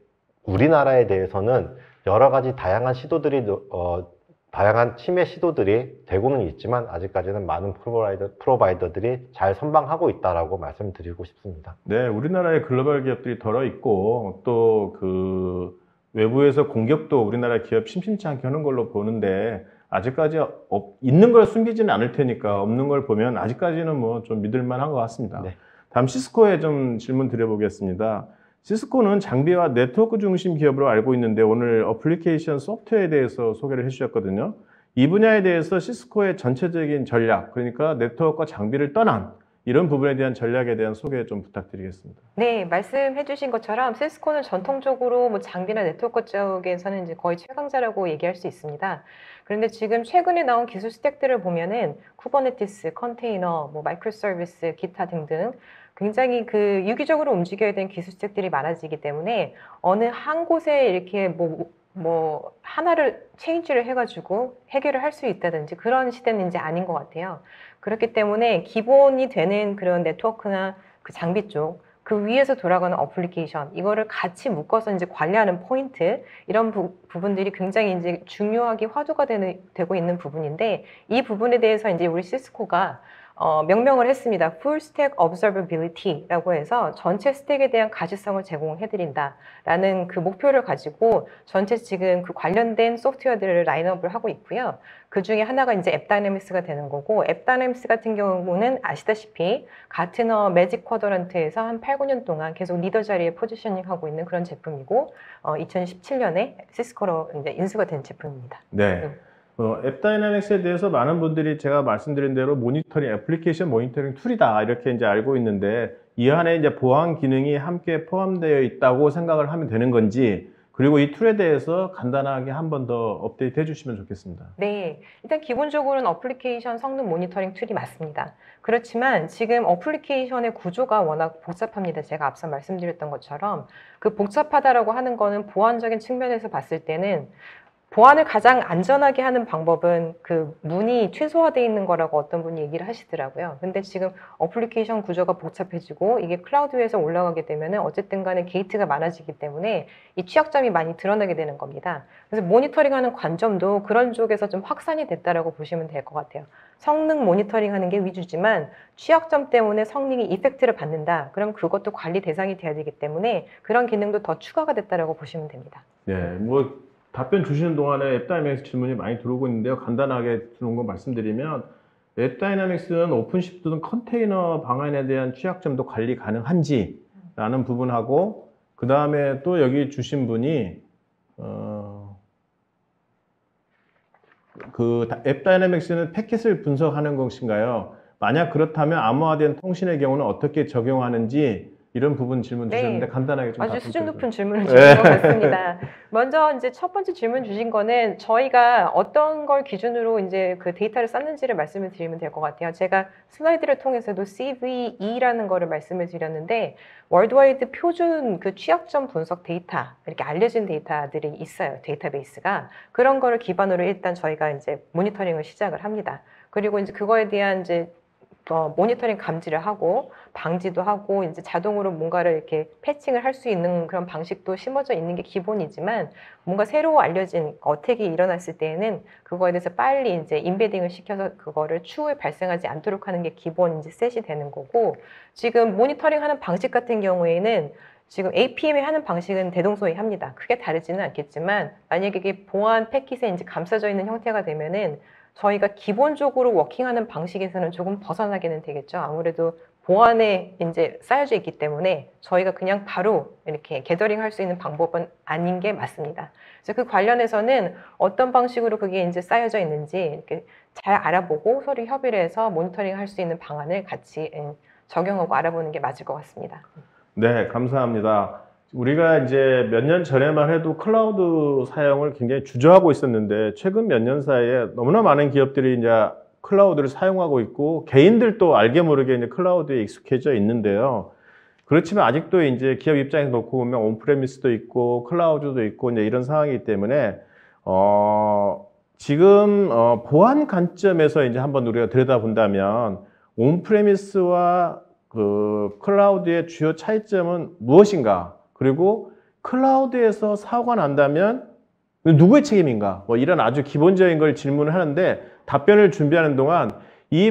우리나라에 대해서는 여러 가지 다양한 침해 시도들이 되고는 있지만 아직까지는 많은 프로바이더들이 잘 선방하고 있다라고 말씀드리고 싶습니다. 네, 우리나라의 글로벌 기업들이 덜어 있고 또 외부에서 공격도 우리나라 기업 심심치 않게 하는 걸로 보는데 아직까지 있는 걸 숨기지는 않을 테니까 없는 걸 보면 아직까지는 뭐 좀 믿을 만한 것 같습니다. 네. 다음 시스코에 좀 질문 드려보겠습니다. 시스코는 장비와 네트워크 중심 기업으로 알고 있는데 오늘 어플리케이션 소프트웨어에 대해서 소개를 해주셨거든요. 이 분야에 대해서 시스코의 전체적인 전략, 그러니까 네트워크와 장비를 떠난 이런 부분에 대한 전략에 대한 소개 좀 부탁드리겠습니다. 네, 말씀해주신 것처럼 시스코는 전통적으로 뭐 장비나 네트워크 쪽에서는 이제 거의 최강자라고 얘기할 수 있습니다. 그런데 지금 최근에 나온 기술 스택들을 보면은 쿠버네티스, 컨테이너, 뭐 마이크로 서비스, 기타 등등 굉장히 유기적으로 움직여야 되는 기술 스택들이 많아지기 때문에 어느 한 곳에 이렇게 뭐 하나를 체인지를 해가지고 해결을 할 수 있다든지 그런 시대는 이제 아닌 것 같아요. 그렇기 때문에 기본이 되는 그런 네트워크나 그 장비 쪽, 그 위에서 돌아가는 어플리케이션, 이거를 같이 묶어서 이제 관리하는 포인트, 이런 부분들이 굉장히 이제 중요하게 화두가 되고 있는 부분인데, 이 부분에 대해서 이제 우리 시스코가 명명을 했습니다. Full Stack Observability라고 해서 전체 스택에 대한 가시성을 제공해드린다라는 그 목표를 가지고 전체 지금 그 관련된 소프트웨어들을 라인업을 하고 있고요. 그 중에 하나가 이제 앱다이내믹스가 되는 거고, 앱다이내믹스 같은 경우는 아시다시피 가트너 매직 쿼드런트에서 한 8, 9년 동안 계속 리더 자리에 포지셔닝 하고 있는 그런 제품이고, 2017년에 시스코로 이제 인수가 된 제품입니다. 네. 앱 다이내믹스에 대해서 많은 분들이 제가 말씀드린 대로 모니터링, 애플리케이션 모니터링 툴이다 이렇게 이제 알고 있는데, 이 안에 이제 보안 기능이 함께 포함되어 있다고 생각을 하면 되는 건지, 그리고 이 툴에 대해서 간단하게 한 번 더 업데이트 해주시면 좋겠습니다. 네, 일단 기본적으로는 어플리케이션 성능 모니터링 툴이 맞습니다. 그렇지만 지금 어플리케이션의 구조가 워낙 복잡합니다. 제가 앞서 말씀드렸던 것처럼 그 복잡하다라고 하는 거는 보안적인 측면에서 봤을 때는 보안을 가장 안전하게 하는 방법은 그 문이 최소화되어 있는 거라고 어떤 분이 얘기를 하시더라고요. 근데 지금 어플리케이션 구조가 복잡해지고 이게 클라우드에서 올라가게 되면은 어쨌든 간에 게이트가 많아지기 때문에 이 취약점이 많이 드러나게 되는 겁니다. 그래서 모니터링하는 관점도 그런 쪽에서 좀 확산이 됐다라고 보시면 될 것 같아요. 성능 모니터링 하는 게 위주지만 취약점 때문에 성능이 이펙트를 받는다. 그럼 그것도 관리 대상이 돼야 되기 때문에 그런 기능도 더 추가가 됐다라고 보시면 됩니다. 네, 뭐 답변 주시는 동안에 앱 다이내믹스 질문이 많이 들어오고 있는데요. 간단하게 들어온 거 말씀드리면, 앱 다이내믹스는 오픈시프트 등 컨테이너 방안에 대한 취약점도 관리 가능한지 라는 부분하고, 그 다음에 또 여기 주신 분이 그 앱 다이내믹스는 패킷을 분석하는 것인가요? 만약 그렇다면 암호화된 통신의 경우는 어떻게 적용하는지, 이런 부분 질문 주셨는데 간단하게 좀 아주 수준 답변 높은 질문을 주신 것 같습니다. 먼저 이제 첫 번째 질문 주신 거는 저희가 어떤 걸 기준으로 이제 그 데이터를 쌓는지를 말씀을 드리면 될 것 같아요. 제가 슬라이드를 통해서도 CVE라는 거를 말씀을 드렸는데, 월드와이드 표준 그 취약점 분석 데이터, 이렇게 알려진 데이터들이 있어요. 데이터베이스가. 그런 거를 기반으로 일단 저희가 이제 모니터링을 시작을 합니다. 그리고 이제 그거에 대한 이제 모니터링 감지를 하고 방지도 하고 이제 자동으로 뭔가를 이렇게 패칭을 할 수 있는 그런 방식도 심어져 있는 게 기본이지만, 뭔가 새로 알려진 어택이 일어났을 때에는 그거에 대해서 빨리 이제 인베딩을 시켜서 그거를 추후에 발생하지 않도록 하는 게 기본 이제 셋이 되는 거고, 지금 모니터링 하는 방식 같은 경우에는 지금 APM이 하는 방식은 대동소이합니다. 크게 다르지는 않겠지만, 만약에 이게 보안 패킷에 이제 감싸져 있는 형태가 되면은 저희가 기본적으로 워킹하는 방식에서는 조금 벗어나게는 되겠죠. 아무래도 보안에 이제 쌓여져 있기 때문에 저희가 그냥 바로 이렇게 게더링 할 수 있는 방법은 아닌 게 맞습니다. 그래서 그 관련해서는 어떤 방식으로 그게 이제 쌓여져 있는지 이렇게 잘 알아보고 서로 협의를 해서 모니터링 할 수 있는 방안을 같이 적용하고 알아보는 게 맞을 것 같습니다. 네, 감사합니다. 우리가 이제 몇 년 전에만 해도 클라우드 사용을 굉장히 주저하고 있었는데, 최근 몇 년 사이에 너무나 많은 기업들이 이제 클라우드를 사용하고 있고, 개인들도 알게 모르게 이제 클라우드에 익숙해져 있는데요. 그렇지만 아직도 이제 기업 입장에서 놓고 보면 온프레미스도 있고 클라우드도 있고 이제 이런 상황이기 때문에 지금 보안 관점에서 이제 한번 우리가 들여다본다면, 온프레미스와 그 클라우드의 주요 차이점은 무엇인가? 그리고 클라우드에서 사고가 난다면 누구의 책임인가? 뭐 이런 아주 기본적인 걸 질문을 하는데, 답변을 준비하는 동안 이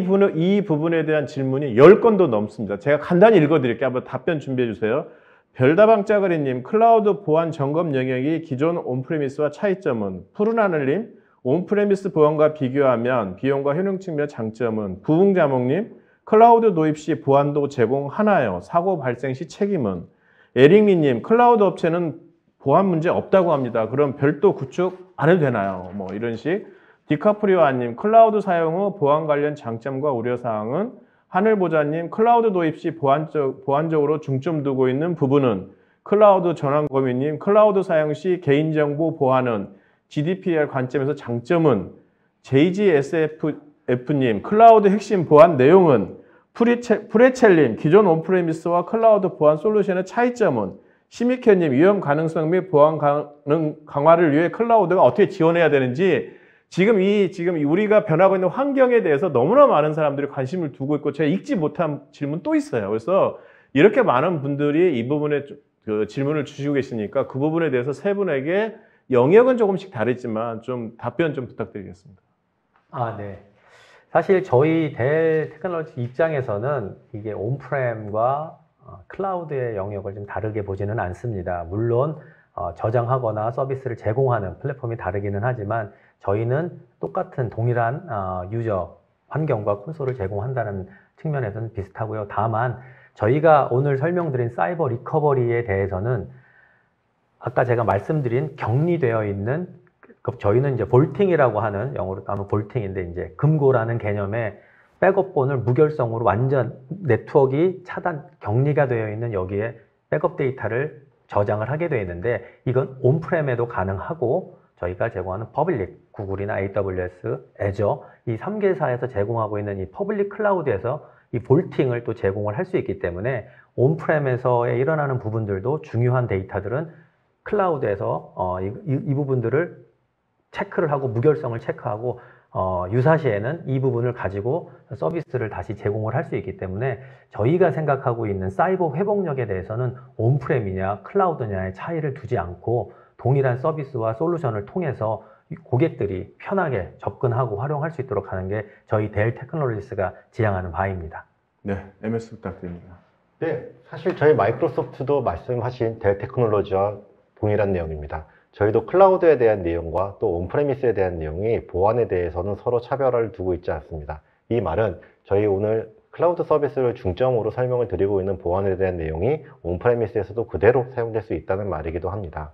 부분에 대한 질문이 10건도 넘습니다. 제가 간단히 읽어드릴게요. 한번 답변 준비해 주세요. 별다방 짜그리님, 클라우드 보안 점검 영역이 기존 온프레미스와 차이점은? 푸른하늘님, 온프레미스 보안과 비교하면 비용과 효능 측면 장점은? 부흥자몽님, 클라우드 도입 시 보안도 제공하나요? 사고 발생 시 책임은? 에릭리님, 클라우드 업체는 보안 문제 없다고 합니다. 그럼 별도 구축 안 해도 되나요? 뭐 이런 식. 디카프리오아님, 클라우드 사용 후 보안 관련 장점과 우려사항은? 하늘보자님, 클라우드 도입 시 보안적으로 중점 두고 있는 부분은? 클라우드 전환고민님, 클라우드 사용 시 개인정보 보안은? GDPR 관점에서 장점은? JGSF님, 클라우드 핵심 보안 내용은? 프레첼님, 기존 온프레미스와 클라우드 보안 솔루션의 차이점은? 심익현님, 위험 가능성 및 보안 강화를 위해 클라우드가 어떻게 지원해야 되는지 지금 우리가 변하고 있는 환경에 대해서 너무나 많은 사람들이 관심을 두고 있고 제가 읽지 못한 질문 또 있어요. 그래서 이렇게 많은 분들이 이 부분에 그 질문을 주시고 계시니까 그 부분에 대해서 세 분에게 영역은 조금씩 다르지만 좀 답변 좀 부탁드리겠습니다. 네. 사실 저희 델 테크놀로지 입장에서는 이게 온프렘과 클라우드의 영역을 좀 다르게 보지는 않습니다. 물론 저장하거나 서비스를 제공하는 플랫폼이 다르기는 하지만 저희는 똑같은 동일한 유저 환경과 콘솔을 제공한다는 측면에서는 비슷하고요. 다만 저희가 오늘 설명드린 사이버 리커버리에 대해서는 아까 제가 말씀드린 격리되어 있는 저희는 이제 볼팅이라고 하는 영어로 하면 볼팅인데 이제 금고라는 개념의 백업본을 무결성으로 완전 네트워크가 차단 격리가 되어 있는 여기에 백업 데이터를 저장을 하게 되어 있는데 이건 온프렘에도 가능하고 저희가 제공하는 퍼블릭 구글이나 AWS, 애저 이 3개사에서 제공하고 있는 이 퍼블릭 클라우드에서 이 볼팅을 또 제공을 할 수 있기 때문에 온프렘에서 일어나는 부분들도 중요한 데이터들은 클라우드에서 이 부분들을 체크를 하고 무결성을 체크하고 유사시에는 이 부분을 가지고 서비스를 다시 제공을 할 수 있기 때문에 저희가 생각하고 있는 사이버 회복력에 대해서는 온프렘이냐 클라우드냐의 차이를 두지 않고 동일한 서비스와 솔루션을 통해서 고객들이 편하게 접근하고 활용할 수 있도록 하는 게 저희 델 테크놀로지스가 지향하는 바입니다. 네, MS 부탁드립니다. 네, 사실 저희 마이크로소프트도 말씀하신 델 테크놀로지와 동일한 내용입니다. 저희도 클라우드에 대한 내용과 또 온프레미스에 대한 내용이 보안에 대해서는 서로 차별화를 두고 있지 않습니다. 이 말은 저희 오늘 클라우드 서비스를 중점으로 설명을 드리고 있는 보안에 대한 내용이 온프레미스에서도 그대로 사용될 수 있다는 말이기도 합니다.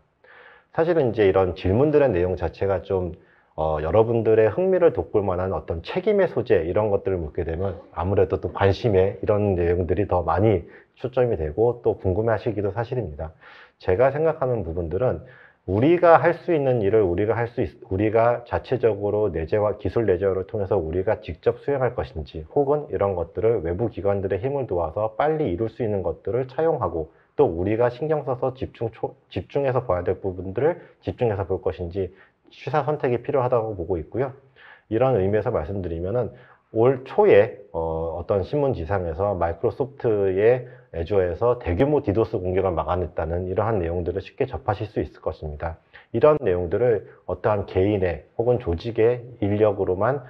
사실은 이제 이런 질문들의 내용 자체가 좀 여러분들의 흥미를 돋굴 만한 어떤 책임의 소재 이런 것들을 묻게 되면 아무래도 또 관심에 이런 내용들이 더 많이 초점이 되고 또 궁금해 하시기도 사실입니다. 제가 생각하는 부분들은 우리가 할 수 있는 일을 우리가 자체적으로 내재화, 기술 내재화를 통해서 우리가 직접 수행할 것인지 혹은 이런 것들을 외부 기관들의 힘을 도와서 빨리 이룰 수 있는 것들을 차용하고 또 우리가 신경 써서 집중해서 봐야 될 부분들을 집중해서 볼 것인지 취사 선택이 필요하다고 보고 있고요. 이런 의미에서 말씀드리면은 올 초에 어떤 신문지상에서 마이크로소프트의 애저에서 대규모 디도스 공격을 막아냈다는 이러한 내용들을 쉽게 접하실 수 있을 것입니다. 이런 내용들을 어떠한 개인의 혹은 조직의 인력으로만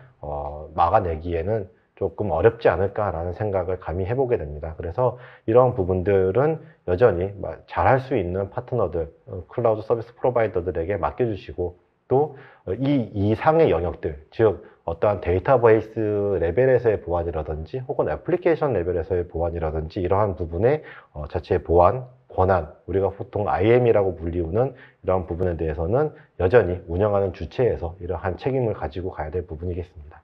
막아내기에는 조금 어렵지 않을까라는 생각을 감히 해보게 됩니다. 그래서 이런 부분들은 여전히 잘할 수 있는 파트너들, 클라우드 서비스 프로바이더들에게 맡겨주시고 또 이 이상의 영역들, 즉 어떠한 데이터베이스 레벨에서의 보안이라든지 혹은 애플리케이션 레벨에서의 보안이라든지 이러한 부분의 자체의 보안, 권한, 우리가 보통 IAM이라고 불리우는 이러한 부분에 대해서는 여전히 운영하는 주체에서 이러한 책임을 가지고 가야 될 부분이겠습니다.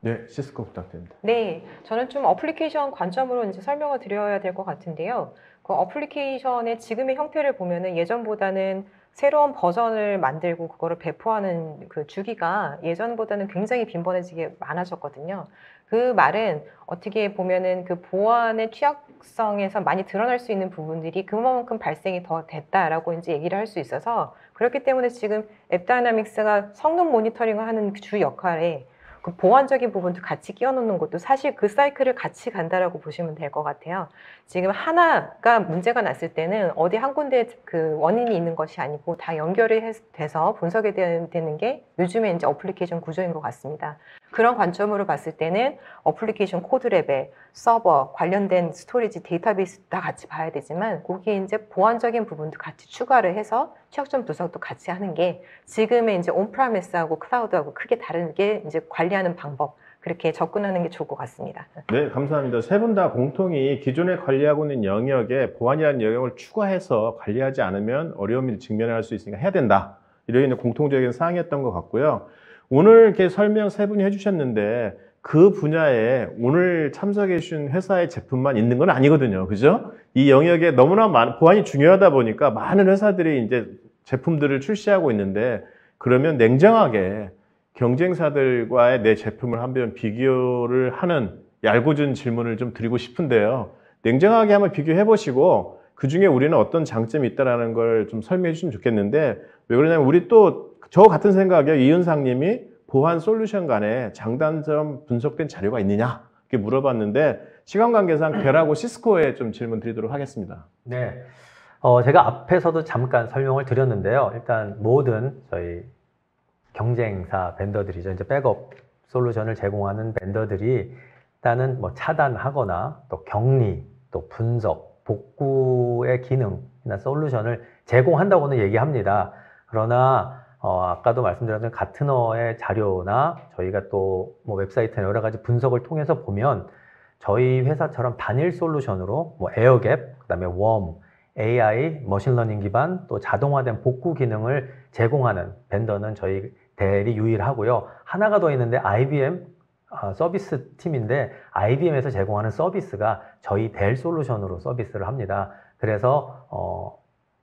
네, 시스코 부탁드립니다. 네, 저는 좀 어플리케이션 관점으로 이제 설명을 드려야 될 것 같은데요. 그 어플리케이션의 지금의 형태를 보면은 예전보다는 새로운 버전을 만들고 그거를 배포하는 그 주기가 예전보다는 굉장히 빈번해지게 많아졌거든요. 그 말은 어떻게 보면은 그 보안의 취약성에서 많이 드러날 수 있는 부분들이 그만큼 발생이 더 됐다라고 이제 얘기를 할 수 있어서 그렇기 때문에 지금 앱 다이나믹스가 성능 모니터링을 하는 주 역할에 그 보안적인 부분도 같이 끼워 넣는 것도 사실 그 사이클을 같이 간다라고 보시면 될 것 같아요. 지금 하나가 문제가 났을 때는 어디 한 군데 그 원인이 있는 것이 아니고 다 연결이 돼서 분석이 되는 게 요즘에 이제 어플리케이션 구조인 것 같습니다. 그런 관점으로 봤을 때는 어플리케이션 코드 레벨, 서버, 관련된 스토리지, 데이터베이스 다 같이 봐야 되지만 거기에 이제 보안적인 부분도 같이 추가를 해서 취약점 분석도 같이 하는 게 지금의 이제 온프라미스하고 클라우드하고 크게 다른 게 이제 관리하는 방법, 그렇게 접근하는 게 좋을 것 같습니다. 네, 감사합니다. 세 분 다 공통이 기존에 관리하고 있는 영역에 보안이라는 영역을 추가해서 관리하지 않으면 어려움을 직면할 수 있으니까 해야 된다. 이런 공통적인 사항이었던 것 같고요. 오늘 이렇게 설명 세 분이 해주셨는데 그 분야에 오늘 참석해 주신 회사의 제품만 있는 건 아니거든요. 그죠? 이 영역에 너무나 보안이 중요하다 보니까 많은 회사들이 이제 제품들을 출시하고 있는데 그러면 냉정하게 경쟁사들과의 내 제품을 한번 비교를 하는 얄궂은 질문을 좀 드리고 싶은데요. 냉정하게 한번 비교해 보시고 그 중에 우리는 어떤 장점이 있다라는 걸 좀 설명해 주시면 좋겠는데, 왜 그러냐면 우리 또 저 같은 생각이에요. 이은상님이 보안 솔루션 간에 장단점 분석된 자료가 있느냐 이렇게 물어봤는데, 시간 관계상 벨하고 시스코에 좀 질문 드리도록 하겠습니다. 네. 제가 앞에서도 잠깐 설명을 드렸는데요. 일단 모든 저희 경쟁사 벤더들이죠. 이제 백업 솔루션을 제공하는 벤더들이 일단은 뭐 차단하거나 또 격리, 또 분석, 복구의 기능이나 솔루션을 제공한다고는 얘기합니다. 그러나 아까도 말씀드렸던 가트너의 자료나 저희가 또 뭐 웹사이트나 여러 가지 분석을 통해서 보면 저희 회사처럼 단일 솔루션으로 뭐 에어갭, 그다음에 웜, AI, 머신러닝 기반 또 자동화된 복구 기능을 제공하는 벤더는 저희 델이 유일하고요. 하나가 더 있는데 IBM 서비스 팀인데 IBM에서 제공하는 서비스가 저희 델 솔루션으로 서비스를 합니다. 그래서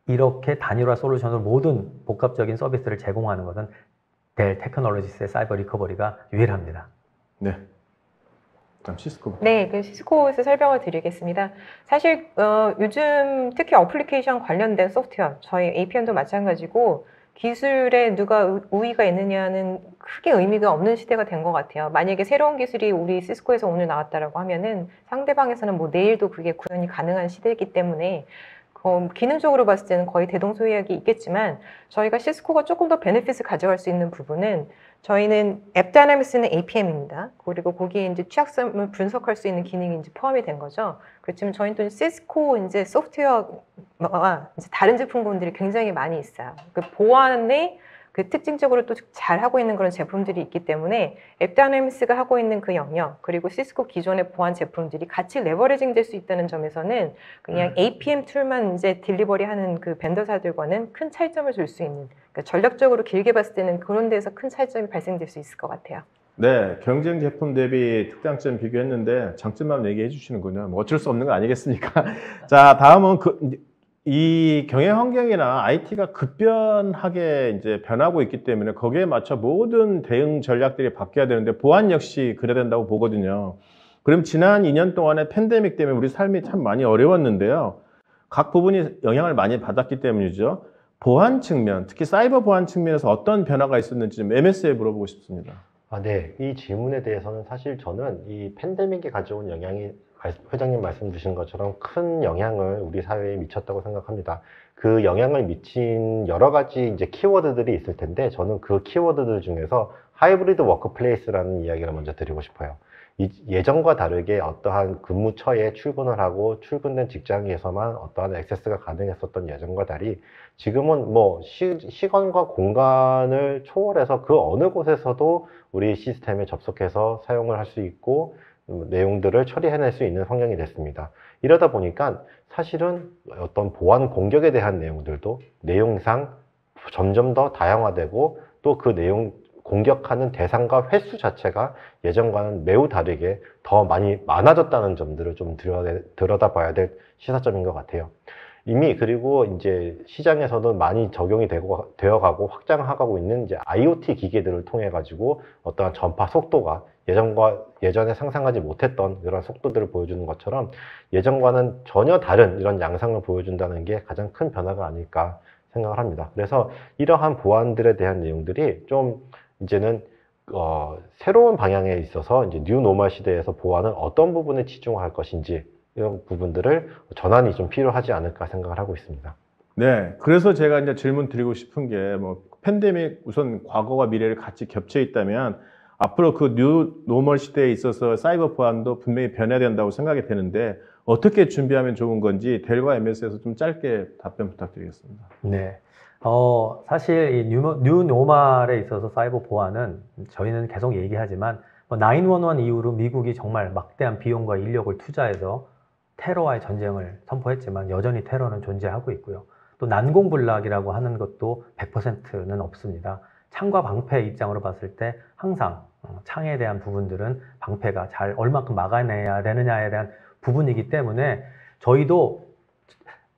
이렇게 단일화 솔루션으로 모든 복합적인 서비스를 제공하는 것은 델 테크놀로지스의 사이버 리커버리가 유일합니다. 네. 그다음 시스코. 네, 그 시스코에서 설명을 드리겠습니다. 사실 요즘 특히 어플리케이션 관련된 소프트웨어, 저희 APM도 마찬가지고 기술에 누가 우위가 있느냐는 크게 의미가 없는 시대가 된 것 같아요. 만약에 새로운 기술이 우리 시스코에서 오늘 나왔다라고 하면은 상대방에서는 뭐 내일도 그게 구현이 가능한 시대이기 때문에 기능적으로 봤을 때는 거의 대동소이하게 있겠지만, 저희가 시스코가 조금 더 베네핏을 가져갈 수 있는 부분은 저희는 앱 다이나믹스는 APM입니다. 그리고 거기에 이제 취약점을 분석할 수 있는 기능이 이제 포함이 된 거죠. 그렇지만 저희는 또 시스코 이제 소프트웨어와 이제 다른 제품군들이 굉장히 많이 있어요. 그 보안에 그 특징적으로 또 잘 하고 있는 그런 제품들이 있기 때문에 앱 다이나믹스가 하고 있는 그 영역, 그리고 시스코 기존의 보안 제품들이 같이 레버리징 될 수 있다는 점에서는 그냥 APM 툴만 이제 딜리버리 하는 그 벤더사들과는 큰 차이점을 줄 수 있는, 그러니까 전략적으로 길게 봤을 때는 그런 데서 큰 차이점이 발생될 수 있을 것 같아요. 네, 경쟁 제품 대비 특장점 비교했는데 장점만 얘기해 주시는군요. 뭐 어쩔 수 없는 거 아니겠습니까? 자, 다음은 이 경영 환경이나 IT가 급변하게 이제 변하고 있기 때문에 거기에 맞춰 모든 대응 전략들이 바뀌어야 되는데 보안 역시 그래야 된다고 보거든요. 그럼 지난 2년 동안의 팬데믹 때문에 우리 삶이 참 많이 어려웠는데요. 각 부분이 영향을 많이 받았기 때문이죠. 보안 측면, 특히 사이버 보안 측면에서 어떤 변화가 있었는지 좀 MS에 물어보고 싶습니다. 네. 이 질문에 대해서는 사실 저는 이 팬데믹이 가져온 영향이 회장님 말씀 주신 것처럼 큰 영향을 우리 사회에 미쳤다고 생각합니다. 그 영향을 미친 여러 가지 이제 키워드들이 있을 텐데, 저는 그 키워드들 중에서 하이브리드 워크플레이스라는 이야기를 먼저 드리고 싶어요. 예전과 다르게 어떠한 근무처에 출근을 하고 출근된 직장에서만 어떠한 액세스가 가능했었던 예전과 달리 지금은 뭐 시간과 공간을 초월해서 그 어느 곳에서도 우리 시스템에 접속해서 사용을 할 수 있고 내용들을 처리해낼 수 있는 환경이 됐습니다. 이러다 보니까 사실은 어떤 보안 공격에 대한 내용들도 내용상 점점 더 다양화되고, 또 그 내용 공격하는 대상과 횟수 자체가 예전과는 매우 다르게 더 많아졌다는 점들을 좀 들여다봐야 될 시사점인 것 같아요. 이미 그리고 이제 시장에서는 많이 적용이 되어가고 확장하고 있는 이제 IoT 기계들을 통해 가지고 어떠한 전파 속도가 예전에 상상하지 못했던 이런 속도들을 보여주는 것처럼 예전과는 전혀 다른 이런 양상을 보여준다는 게 가장 큰 변화가 아닐까 생각을 합니다. 그래서 이러한 보안들에 대한 내용들이 좀 이제는 새로운 방향에 있어서 이제 뉴 노멀 시대에서 보안은 어떤 부분에 치중할 것인지 이런 부분들을 전환이 좀 필요하지 않을까 생각을 하고 있습니다. 네, 그래서 제가 이제 질문 드리고 싶은 게 뭐 팬데믹 우선 과거와 미래를 같이 겹쳐 있다면 앞으로 그 뉴 노멀 시대에 있어서 사이버 보안도 분명히 변해야 된다고 생각이 되는데 어떻게 준비하면 좋은 건지 델과 MS에서 좀 짧게 답변 부탁드리겠습니다. 네. 사실 이 뉴 노멀에 있어서 사이버 보안은 저희는 계속 얘기하지만 911 이후로 미국이 정말 막대한 비용과 인력을 투자해서 테러와의 전쟁을 선포했지만 여전히 테러는 존재하고 있고요. 또 난공불락이라고 하는 것도 100%는 없습니다. 창과 방패 입장으로 봤을 때 항상 창에 대한 부분들은 방패가 잘 얼마큼 막아내야 되느냐에 대한 부분이기 때문에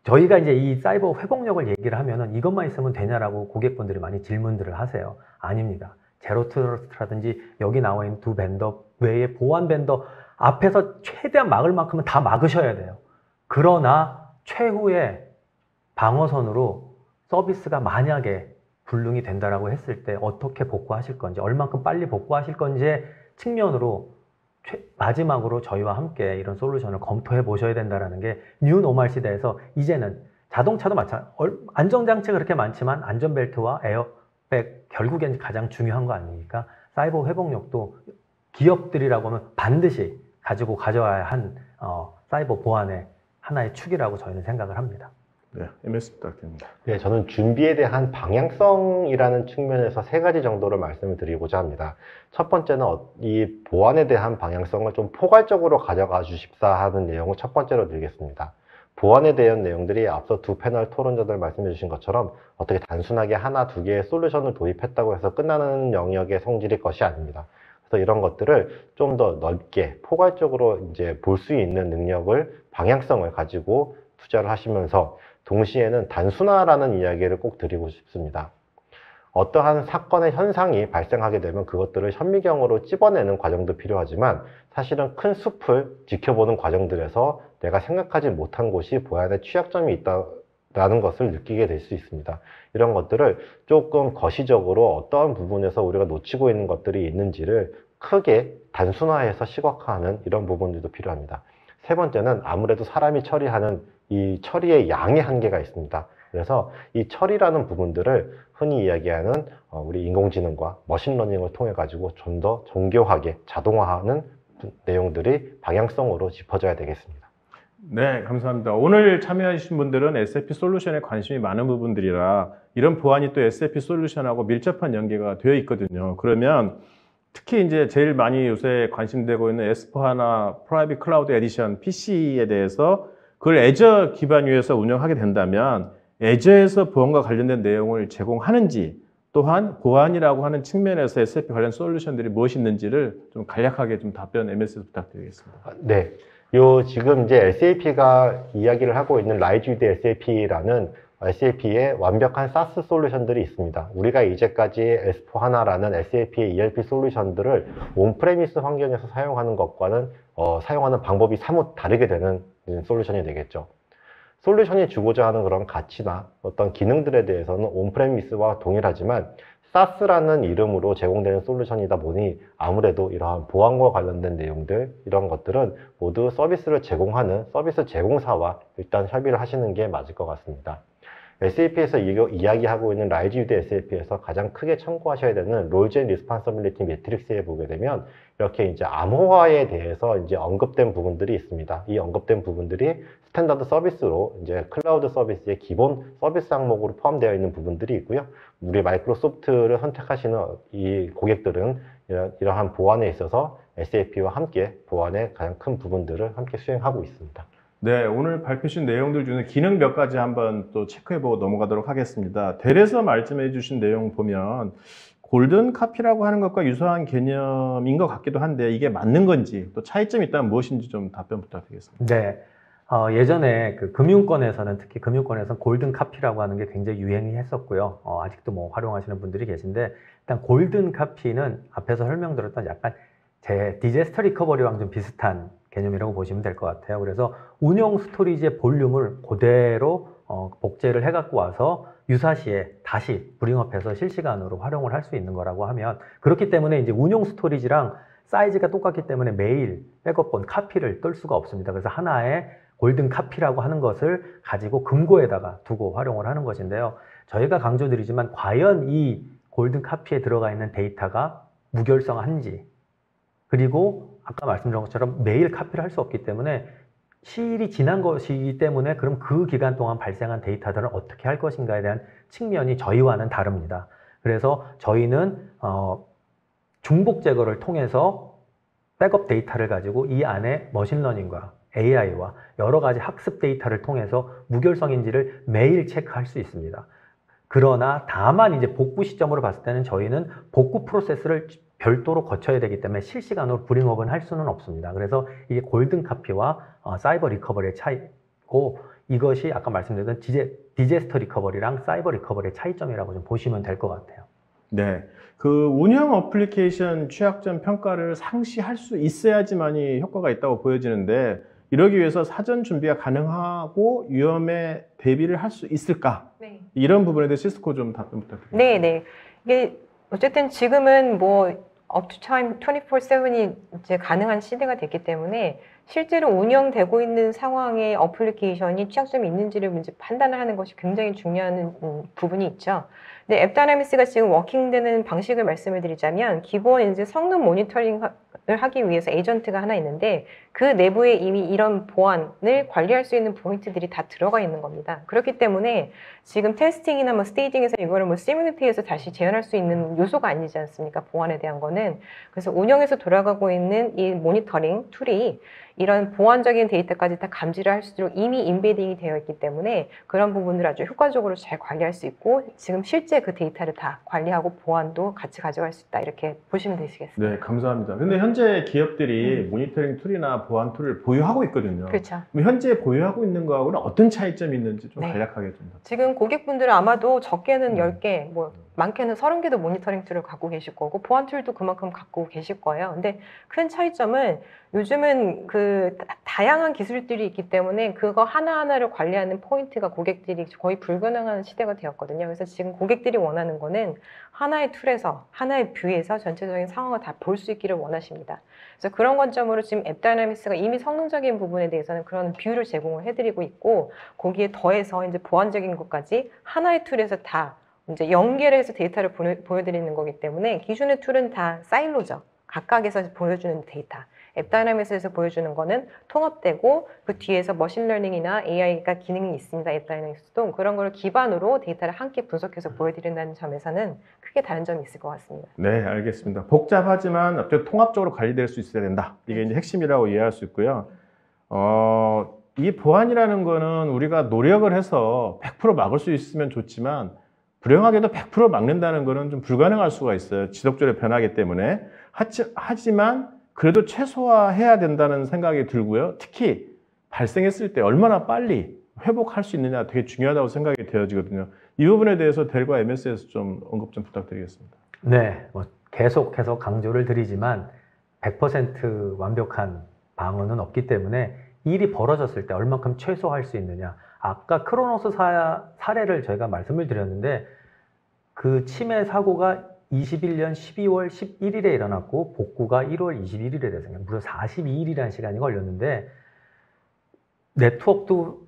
저희가 이제 이 사이버 회복력을 얘기를 하면은 이것만 있으면 되냐라고 고객분들이 많이 질문들을 하세요. 아닙니다. 제로 트러스트라든지 여기 나와 있는 두 벤더 외에 보안 벤더 앞에서 최대한 막을 만큼은 다 막으셔야 돼요. 그러나 최후의 방어선으로 서비스가 만약에 불능이 된다라고 했을 때 어떻게 복구하실 건지, 얼만큼 빨리 복구하실 건지의 측면으로 마지막으로 저희와 함께 이런 솔루션을 검토해 보셔야 된다는 게 뉴 노멀 시대에서 이제는 자동차도 마찬가지, 안전장치가 그렇게 많지만 안전벨트와 에어백 결국엔 가장 중요한 거 아닙니까? 사이버 회복력도 기업들이라고 하면 반드시 가지고 가져와야 한 사이버 보안의 하나의 축이라고 저희는 생각을 합니다. 네, MS 부탁드립니다. 네, 저는 준비에 대한 방향성이라는 측면에서 세 가지 정도를 말씀을 드리고자 합니다. 첫 번째는 이 보안에 대한 방향성을 좀 포괄적으로 가져가 주십사 하는 내용을 첫 번째로 드리겠습니다. 보안에 대한 내용들이 앞서 두 패널 토론자들 말씀해 주신 것처럼 어떻게 단순하게 하나, 두 개의 솔루션을 도입했다고 해서 끝나는 영역의 성질일 것이 아닙니다. 그래서 이런 것들을 좀 더 넓게 포괄적으로 이제 볼 수 있는 능력을, 방향성을 가지고 투자를 하시면서 동시에는 단순화라는 이야기를 꼭 드리고 싶습니다. 어떠한 사건의 현상이 발생하게 되면 그것들을 현미경으로 찝어내는 과정도 필요하지만 사실은 큰 숲을 지켜보는 과정들에서 내가 생각하지 못한 곳이 보안에 취약점이 있다라는 것을 느끼게 될 수 있습니다. 이런 것들을 조금 거시적으로 어떠한 부분에서 우리가 놓치고 있는 것들이 있는지를 크게 단순화해서 시각화하는 이런 부분들도 필요합니다. 세 번째는 아무래도 사람이 처리하는 이 처리의 양의 한계가 있습니다. 그래서 이 처리라는 부분들을 흔히 이야기하는 우리 인공지능과 머신러닝을 통해 가지고 좀 더 정교하게 자동화하는 내용들이 방향성으로 짚어져야 되겠습니다. 네, 감사합니다. 오늘 참여해주신 분들은 SAP 솔루션에 관심이 많은 부분들이라 이런 보안이 또 SAP 솔루션하고 밀접한 연계가 되어 있거든요. 그러면 특히 이제 제일 많이 요새 관심되고 있는 S/4HANA 프라이빗 클라우드 에디션 PC에 대해서 그걸 애저 기반 위에서 운영하게 된다면 애저에서 보안과 관련된 내용을 제공하는지, 또한 보안이라고 하는 측면에서 SAP 관련 솔루션들이 무엇이 있는지를 좀 간략하게 좀 답변 MS 부탁드리겠습니다. 네. 지금 이제 SAP가 이야기를 하고 있는 Rise with SAP라는 SAP의 완벽한 SaaS 솔루션들이 있습니다. 우리가 이제까지 S/4HANA라는 SAP의 ERP 솔루션들을 온프레미스 환경에서 사용하는 것과는 사용하는 방법이 사뭇 다르게 되는 솔루션이 되겠죠. 솔루션이 주고자 하는 그런 가치나 어떤 기능들에 대해서는 온프레미스와 동일하지만 SaaS라는 이름으로 제공되는 솔루션이다 보니 아무래도 이러한 보안과 관련된 내용들, 이런 것들은 모두 서비스를 제공하는 서비스 제공사와 일단 협의를 하시는 게 맞을 것 같습니다. SAP에서 이야기하고 있는 Rise with SAP에서 가장 크게 참고하셔야 되는 Roles and Responsibility 매트릭스에 보게 되면 이렇게 이제 암호화에 대해서 이제 언급된 부분들이 있습니다. 이 언급된 부분들이 스탠다드 서비스로 이제 클라우드 서비스의 기본 서비스 항목으로 포함되어 있는 부분들이 있고요. 우리 마이크로소프트를 선택하시는 이 고객들은 이러한 보안에 있어서 SAP와 함께 보안의 가장 큰 부분들을 함께 수행하고 있습니다. 네, 오늘 발표 주신 내용들 중에 기능 몇 가지 한번 또 체크해보고 넘어가도록 하겠습니다. 델에서 말씀해 주신 내용 보면 골든 카피라고 하는 것과 유사한 개념인 것 같기도 한데 이게 맞는 건지, 또 차이점이 있다면 무엇인지 좀 답변 부탁드리겠습니다. 네. 예전에 그 금융권에서는, 특히 금융권에서는 골든 카피라고 하는 게 굉장히 유행이 했었고요. 아직도 뭐 활용하시는 분들이 계신데, 일단 골든 카피는 앞에서 설명드렸던 약간 디제스터 리커버리랑 좀 비슷한 개념이라고 보시면 될 것 같아요. 그래서 운영 스토리지의 볼륨을 그대로 복제를 해갖고 와서 유사시에 다시 브링업해서 실시간으로 활용을 할 수 있는 거라고 하면, 그렇기 때문에 이제 운용 스토리지랑 사이즈가 똑같기 때문에 매일 백업본 카피를 뜰 수가 없습니다. 그래서 하나의 골든 카피라고 하는 것을 가지고 금고에다가 두고 활용을 하는 것인데요. 저희가 강조드리지만 과연 이 골든 카피에 들어가 있는 데이터가 무결성한지, 그리고 아까 말씀드린 것처럼 매일 카피를 할 수 없기 때문에 시일이 지난 것이기 때문에 그럼 그 기간 동안 발생한 데이터들을 어떻게 할 것인가에 대한 측면이 저희와는 다릅니다. 그래서 저희는 중복 제거를 통해서 백업 데이터를 가지고 이 안에 머신러닝과 AI와 여러 가지 학습 데이터를 통해서 무결성인지를 매일 체크할 수 있습니다. 그러나 다만 이제 복구 시점으로 봤을 때는 저희는 복구 프로세스를 별도로 거쳐야 되기 때문에 실시간으로 브링업은 할 수는 없습니다. 그래서 이게 골든 카피와 사이버 리커버리의 차이고, 이것이 아까 말씀드렸던 디제스터 리커버리랑 사이버 리커버리의 차이점이라고 좀 보시면 될 것 같아요. 네, 그 운영 어플리케이션 취약점 평가를 상시할 수 있어야지만이 효과가 있다고 보여지는데 이러기 위해서 사전 준비가 가능하고 위험에 대비를 할 수 있을까? 네. 이런 부분에 대해 시스코 좀 답변 부탁드립니다. 네, 네. 이게 어쨌든 지금은 뭐 업투타임 24/7이 이제 가능한 시대가 됐기 때문에 실제로 운영되고 있는 상황의 어플리케이션이 취약점이 있는지를 이제 판단을 하는 것이 굉장히 중요한 부분이 있죠. 근데 앱다이나믹스가 지금 워킹되는 방식을 말씀을 드리자면 기본 이제 성능 모니터링을 하기 위해서 에이전트가 하나 있는데 그 내부에 이미 이런 보안을 관리할 수 있는 포인트들이 다 들어가 있는 겁니다. 그렇기 때문에 지금 테스팅이나 뭐 스테이징에서 이거를 뭐 시뮬리티해서 다시 재현할 수 있는 요소가 아니지 않습니까? 보안에 대한 거는. 그래서 운영에서 돌아가고 있는 이 모니터링 툴이 이런 보안적인 데이터까지 다 감지를 할 수 있도록 이미 인베딩이 되어 있기 때문에 그런 부분들을 아주 효과적으로 잘 관리할 수 있고 지금 실제 그 데이터를 다 관리하고 보안도 같이 가져갈 수 있다 이렇게 보시면 되시겠습니다. 네, 감사합니다. 근데 현재 기업들이 모니터링 툴이나 보안 툴을 보유하고 있거든요. 그렇죠. 그럼 현재 보유하고 있는 거하고는 어떤 차이점이 있는지 좀 네. 간략하게 좀. 지금 고객분들은 아마도 적게는 10개, 뭐 많게는 30개도 모니터링 툴을 갖고 계실 거고 보안 툴도 그만큼 갖고 계실 거예요. 근데 큰 차이점은 요즘은 그 다양한 기술들이 있기 때문에 그거 하나하나를 관리하는 포인트가 고객들이 거의 불가능한 시대가 되었거든요. 그래서 지금 고객들이 원하는 거는 하나의 툴에서 하나의 뷰에서 전체적인 상황을 다 볼 수 있기를 원하십니다. 그래서 그런 관점으로 지금 앱다이나믹스가 이미 성능적인 부분에 대해서는 그런 뷰를 제공을 해드리고 있고 거기에 더해서 이제 보안적인 것까지 하나의 툴에서 다 이제 연계를 해서 데이터를 보여드리는 거기 때문에 기존의 툴은 다 사일로죠. 각각에서 보여주는 데이터. 앱다이나믹스에서 보여주는 거는 통합되고 그 뒤에서 머신러닝이나 AI가 기능이 있습니다. 앱다이나믹스도 그런 걸 기반으로 데이터를 함께 분석해서 보여드린다는 점에서는 크게 다른 점이 있을 것 같습니다. 네, 알겠습니다. 복잡하지만 어쨌든 통합적으로 관리될 수 있어야 된다. 이게 이제 핵심이라고 이해할 수 있고요. 이 보안이라는 거는 우리가 노력을 해서 100% 막을 수 있으면 좋지만 불행하게도 100% 막는다는 거는 좀 불가능할 수가 있어요. 지속적으로 변하기 때문에. 하지만 그래도 최소화해야 된다는 생각이 들고요. 특히 발생했을 때 얼마나 빨리 회복할 수 있느냐 되게 중요하다고 생각이 되어지거든요. 이 부분에 대해서 델과 MS에서 좀 언급 좀 부탁드리겠습니다. 네, 뭐 계속해서 강조를 드리지만 100% 완벽한 방어는 없기 때문에 일이 벌어졌을 때 얼만큼 최소화할 수 있느냐. 아까 크로노스 사례를 저희가 말씀을 드렸는데 그 침해 사고가 21년 12월 11일에 일어났고 복구가 1월 21일에 됐어요. 무려 42일이라는 시간이 걸렸는데 네트워크도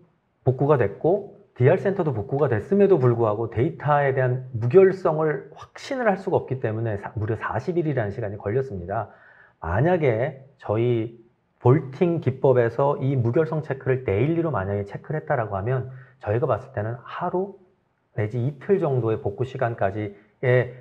복구가 됐고 DR센터도 복구가 됐음에도 불구하고 데이터에 대한 무결성을 확신을 할 수가 없기 때문에 무려 40일이라는 시간이 걸렸습니다. 만약에 저희 볼팅 기법에서 이 무결성 체크를 데일리로 만약에 체크를 했다라고 하면 저희가 봤을 때는 하루 내지 이틀 정도의 복구 시간까지의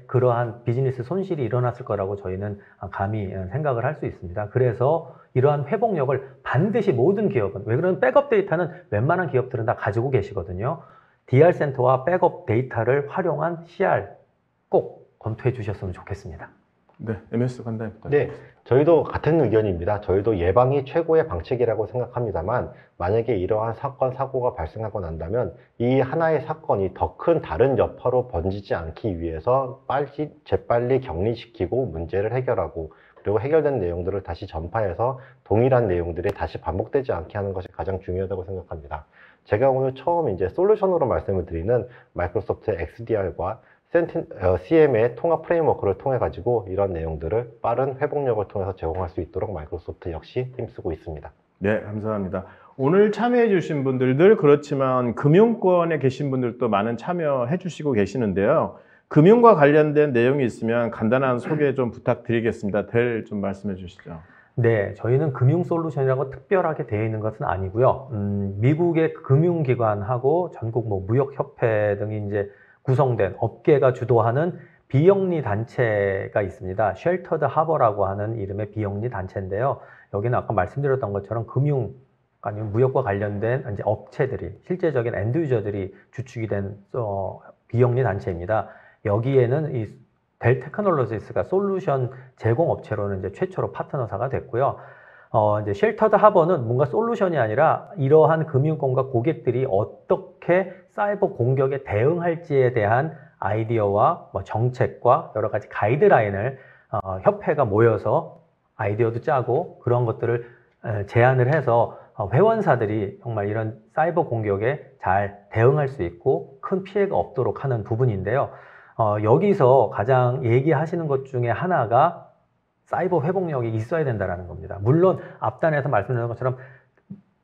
그러한 비즈니스 손실이 일어났을 거라고 저희는 감히 생각을 할 수 있습니다. 그래서 이러한 회복력을 반드시 모든 기업은, 왜 그러면 백업 데이터는 웬만한 기업들은 다 가지고 계시거든요. DR센터와 백업 데이터를 활용한 CR 꼭 검토해 주셨으면 좋겠습니다. 네, MS 간단히 부탁드립니다. 네, 저희도 같은 의견입니다. 저희도 예방이 최고의 방책이라고 생각합니다만 만약에 이러한 사건, 사고가 발생하고 난다면 이 하나의 사건이 더 큰 다른 여파로 번지지 않기 위해서 재빨리 격리시키고 문제를 해결하고 그리고 해결된 내용들을 다시 전파해서 동일한 내용들이 다시 반복되지 않게 하는 것이 가장 중요하다고 생각합니다. 제가 오늘 처음 이제 솔루션으로 말씀을 드리는 마이크로소프트 XDR과 CM의 통합 프레임워크를 통해 가지고 이런 내용들을 빠른 회복력을 통해서 제공할 수 있도록 마이크로소프트 역시 힘쓰고 있습니다. 네, 감사합니다. 오늘 참여해 주신 분들 늘 그렇지만 금융권에 계신 분들도 많은 참여해 주시고 계시는데요. 금융과 관련된 내용이 있으면 간단한 소개 좀 부탁드리겠습니다. 델 좀 말씀해 주시죠. 네, 저희는 금융 솔루션이라고 특별하게 되어 있는 것은 아니고요. 미국의 금융기관하고 전국 뭐 무역협회 등이 이제 구성된 업계가 주도하는 비영리 단체가 있습니다. 쉘터드 하버라고 하는 이름의 비영리 단체인데요. 여기는 아까 말씀드렸던 것처럼 금융 아니면 무역과 관련된 이제 업체들이 실제적인 엔드 유저들이 주축이 된 비영리 단체입니다. 여기에는 이 델 테크놀로지스가 솔루션 제공 업체로는 이제 최초로 파트너사가 됐고요. 이제 쉘터드 하버는 뭔가 솔루션이 아니라 이러한 금융권과 고객들이 어떻게 사이버 공격에 대응할지에 대한 아이디어와 뭐 정책과 여러 가지 가이드라인을 협회가 모여서 아이디어도 짜고 그런 것들을 제안을 해서 회원사들이 정말 이런 사이버 공격에 잘 대응할 수 있고 큰 피해가 없도록 하는 부분인데요. 여기서 가장 얘기하시는 것 중에 하나가 사이버 회복력이 있어야 된다는 겁니다. 물론 앞단에서 말씀드린 것처럼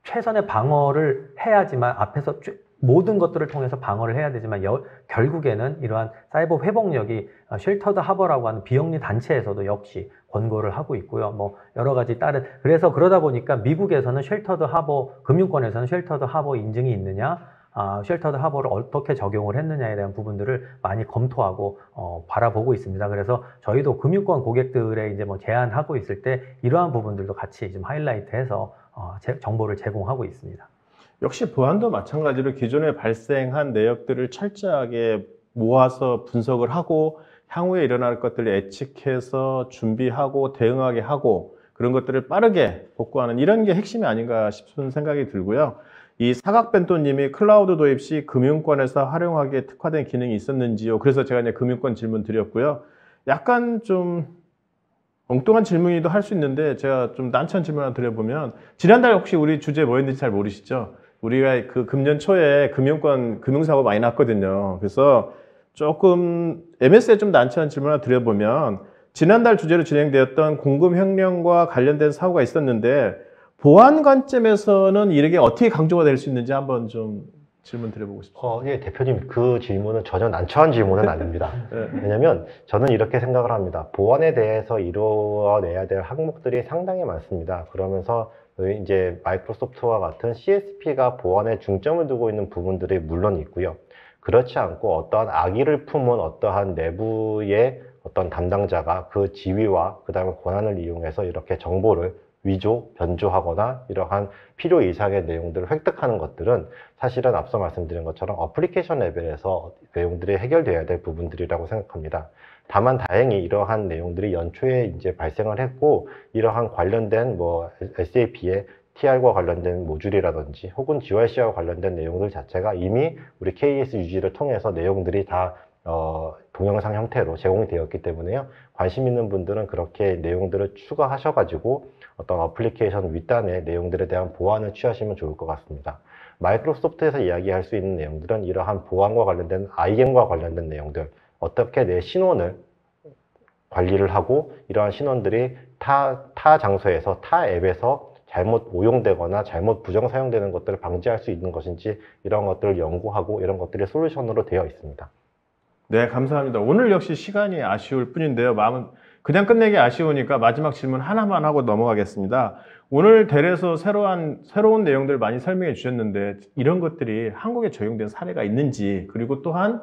최선의 방어를 해야지만 앞에서 모든 것들을 통해서 방어를 해야 되지만 결국에는 이러한 사이버 회복력이 쉘터드 하버라고 하는 비영리 단체에서도 역시 권고를 하고 있고요. 뭐 여러 가지 다른 그래서 그러다 보니까 미국에서는 쉘터드 하버 금융권에서는 쉘터드 하버 인증이 있느냐, 쉘터드 하버를 어떻게 적용을 했느냐에 대한 부분들을 많이 검토하고 바라보고 있습니다. 그래서 저희도 금융권 고객들의 이제 뭐 제안하고 있을 때 이러한 부분들도 같이 좀 하이라이트해서 정보를 제공하고 있습니다. 역시 보안도 마찬가지로 기존에 발생한 내역들을 철저하게 모아서 분석을 하고 향후에 일어날 것들을 예측해서 준비하고 대응하게 하고 그런 것들을 빠르게 복구하는 이런 게 핵심이 아닌가 싶은 생각이 들고요. 이 사각벤토님이 클라우드 도입 시 금융권에서 활용하기에 특화된 기능이 있었는지요? 그래서 제가 이제 금융권 질문 드렸고요. 약간 좀 엉뚱한 질문이도 할 수 있는데 제가 좀 난처한 질문 하나 드려보면 지난달 혹시 우리 주제 뭐였는지 잘 모르시죠? 우리가 그 금년 초에 금융권 금융사고 많이 났거든요. 그래서 조금 MS에 좀 난처한 질문 하나 드려보면 지난달 주제로 진행되었던 공금 횡령과 관련된 사고가 있었는데 보안 관점에서는 이게 어떻게 강조가 될 수 있는지 한번 좀 질문 드려보고 싶습니다. 예, 대표님, 그 질문은 전혀 난처한 질문은 아닙니다. 네. 왜냐면 저는 이렇게 생각을 합니다. 보안에 대해서 이루어내야 될 항목들이 상당히 많습니다. 그러면서 이제 마이크로소프트와 같은 CSP가 보안에 중점을 두고 있는 부분들이 물론 있고요. 그렇지 않고 어떠한 악의를 품은 어떠한 내부의 어떤 담당자가 그 지위와 그 다음에 권한을 이용해서 이렇게 정보를 위조, 변조하거나 이러한 필요 이상의 내용들을 획득하는 것들은 사실은 앞서 말씀드린 것처럼 어플리케이션 레벨에서 내용들이 해결돼야 될 부분들이라고 생각합니다. 다만 다행히 이러한 내용들이 연초에 이제 발생을 했고 이러한 관련된 뭐 SAP의 TR과 관련된 모듈이라든지 혹은 GRC와 관련된 내용들 자체가 이미 우리 KS 유지를 통해서 내용들이 다 동영상 형태로 제공이 되었기 때문에요. 관심 있는 분들은 그렇게 내용들을 추가하셔가지고 어떤 어플리케이션 윗단의 내용들에 대한 보안을 취하시면 좋을 것 같습니다. 마이크로소프트에서 이야기할 수 있는 내용들은 이러한 보안과 관련된 IAM과 관련된 내용들, 어떻게 내 신원을 관리를 하고 이러한 신원들이 타 장소에서 타 앱에서 잘못 오용되거나 잘못 부정 사용되는 것들을 방지할 수 있는 것인지 이런 것들을 연구하고 이런 것들이 솔루션으로 되어 있습니다. 네, 감사합니다. 오늘 역시 시간이 아쉬울 뿐인데요. 마음은 그냥 끝내기 아쉬우니까 마지막 질문 하나만 하고 넘어가겠습니다. 오늘 대례에서 새로운 내용들 많이 설명해 주셨는데 이런 것들이 한국에 적용된 사례가 있는지 그리고 또한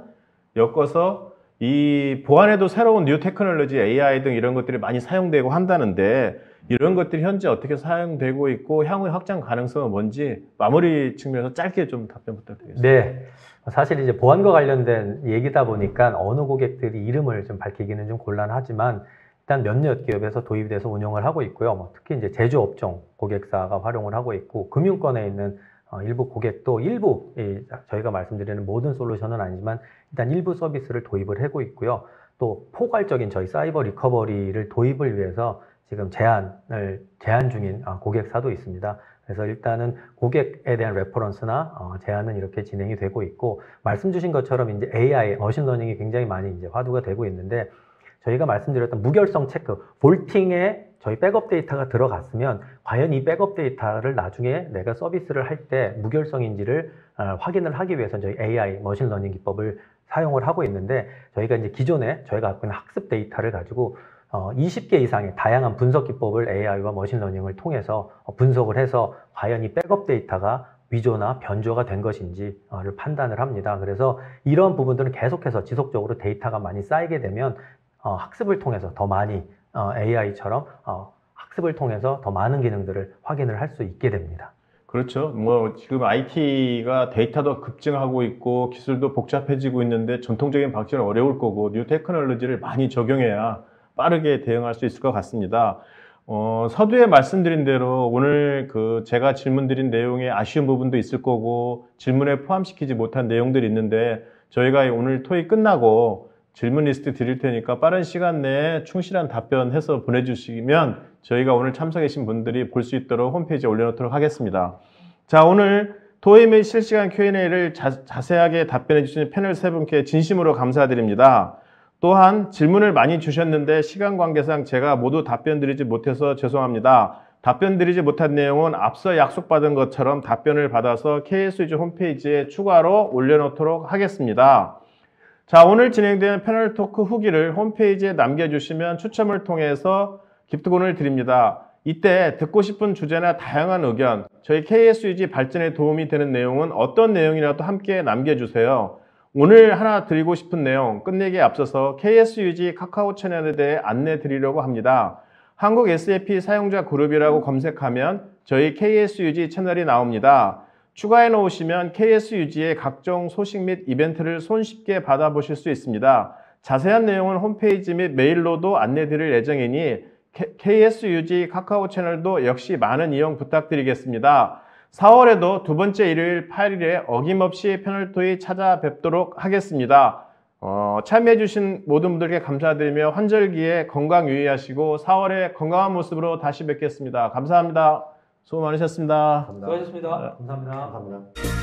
엮어서 이 보안에도 새로운 뉴 테크놀로지, AI 등 이런 것들이 많이 사용되고 한다는데 이런 것들이 현재 어떻게 사용되고 있고 향후의 확장 가능성은 뭔지 마무리 측면에서 짧게 좀 답변 부탁드리겠습니다. 네. 사실 이제 보안과 관련된 얘기다 보니까 어느 고객들이 이름을 좀 밝히기는 좀 곤란하지만 일단 몇몇 기업에서 도입이 돼서 운영을 하고 있고요. 특히 이제 제조업종 고객사가 활용을 하고 있고 금융권에 있는 일부 고객도 일부 저희가 말씀드리는 모든 솔루션은 아니지만 일단 일부 서비스를 도입을 하고 있고요. 또 포괄적인 저희 사이버 리커버리를 도입을 위해서 지금 제안 중인 고객사도 있습니다. 그래서 일단은 고객에 대한 레퍼런스나 제안은 이렇게 진행이 되고 있고 말씀 주신 것처럼 이제 AI, 머신러닝이 굉장히 많이 이제 화두가 되고 있는데 저희가 말씀드렸던 무결성 체크, 볼팅에 저희 백업 데이터가 들어갔으면 과연 이 백업 데이터를 나중에 내가 서비스를 할 때 무결성인지를 확인을 하기 위해서 저희 AI, 머신러닝 기법을 사용을 하고 있는데 저희가 이제 기존에 저희가 갖고 있는 학습 데이터를 가지고 20개 이상의 다양한 분석 기법을 AI와 머신러닝을 통해서 분석을 해서 과연 이 백업 데이터가 위조나 변조가 된 것인지를 판단을 합니다. 그래서 이런 부분들은 계속해서 지속적으로 데이터가 많이 쌓이게 되면 학습을 통해서 더 많이 AI처럼 학습을 통해서 더 많은 기능들을 확인을 할 수 있게 됩니다. 그렇죠. 뭐 지금 IT가 데이터도 급증하고 있고 기술도 복잡해지고 있는데 전통적인 방식은 어려울 거고 뉴 테크놀로지를 많이 적용해야 빠르게 대응할 수 있을 것 같습니다. 서두에 말씀드린 대로 오늘 제가 질문드린 내용에 아쉬운 부분도 있을 거고 질문에 포함시키지 못한 내용들이 있는데 저희가 오늘 토익 끝나고 질문 리스트 드릴 테니까 빠른 시간 내에 충실한 답변해서 보내주시면 저희가 오늘 참석하신 분들이 볼 수 있도록 홈페이지에 올려놓도록 하겠습니다. 자, 오늘 토의 및 실시간 Q&A를 자세하게 답변해 주신 패널 세 분께 진심으로 감사드립니다. 또한 질문을 많이 주셨는데 시간 관계상 제가 모두 답변 드리지 못해서 죄송합니다. 답변 드리지 못한 내용은 앞서 약속받은 것처럼 답변을 받아서 KSG 홈페이지에 추가로 올려놓도록 하겠습니다. 자, 오늘 진행된 패널 토크 후기를 홈페이지에 남겨주시면 추첨을 통해서 기프트콘을 드립니다. 이때 듣고 싶은 주제나 다양한 의견, 저희 KSG 발전에 도움이 되는 내용은 어떤 내용이라도 함께 남겨주세요. 오늘 하나 드리고 싶은 내용, 끝내기에 앞서서 KSG 카카오 채널에 대해 안내 드리려고 합니다. 한국 SAP 사용자 그룹이라고 검색하면 저희 KSG 채널이 나옵니다. 추가해 놓으시면 KSUG의 각종 소식 및 이벤트를 손쉽게 받아보실 수 있습니다. 자세한 내용은 홈페이지 및 메일로도 안내 드릴 예정이니 KSUG 카카오 채널도 역시 많은 이용 부탁드리겠습니다. 4월에도 두 번째 일요일 8일에 어김없이 패널토이 찾아뵙도록 하겠습니다. 참여해주신 모든 분들께 감사드리며 환절기에 건강 유의하시고 4월에 건강한 모습으로 다시 뵙겠습니다. 감사합니다. 수고 많으셨습니다. 수고하셨습니다. 감사합니다. 감사합니다.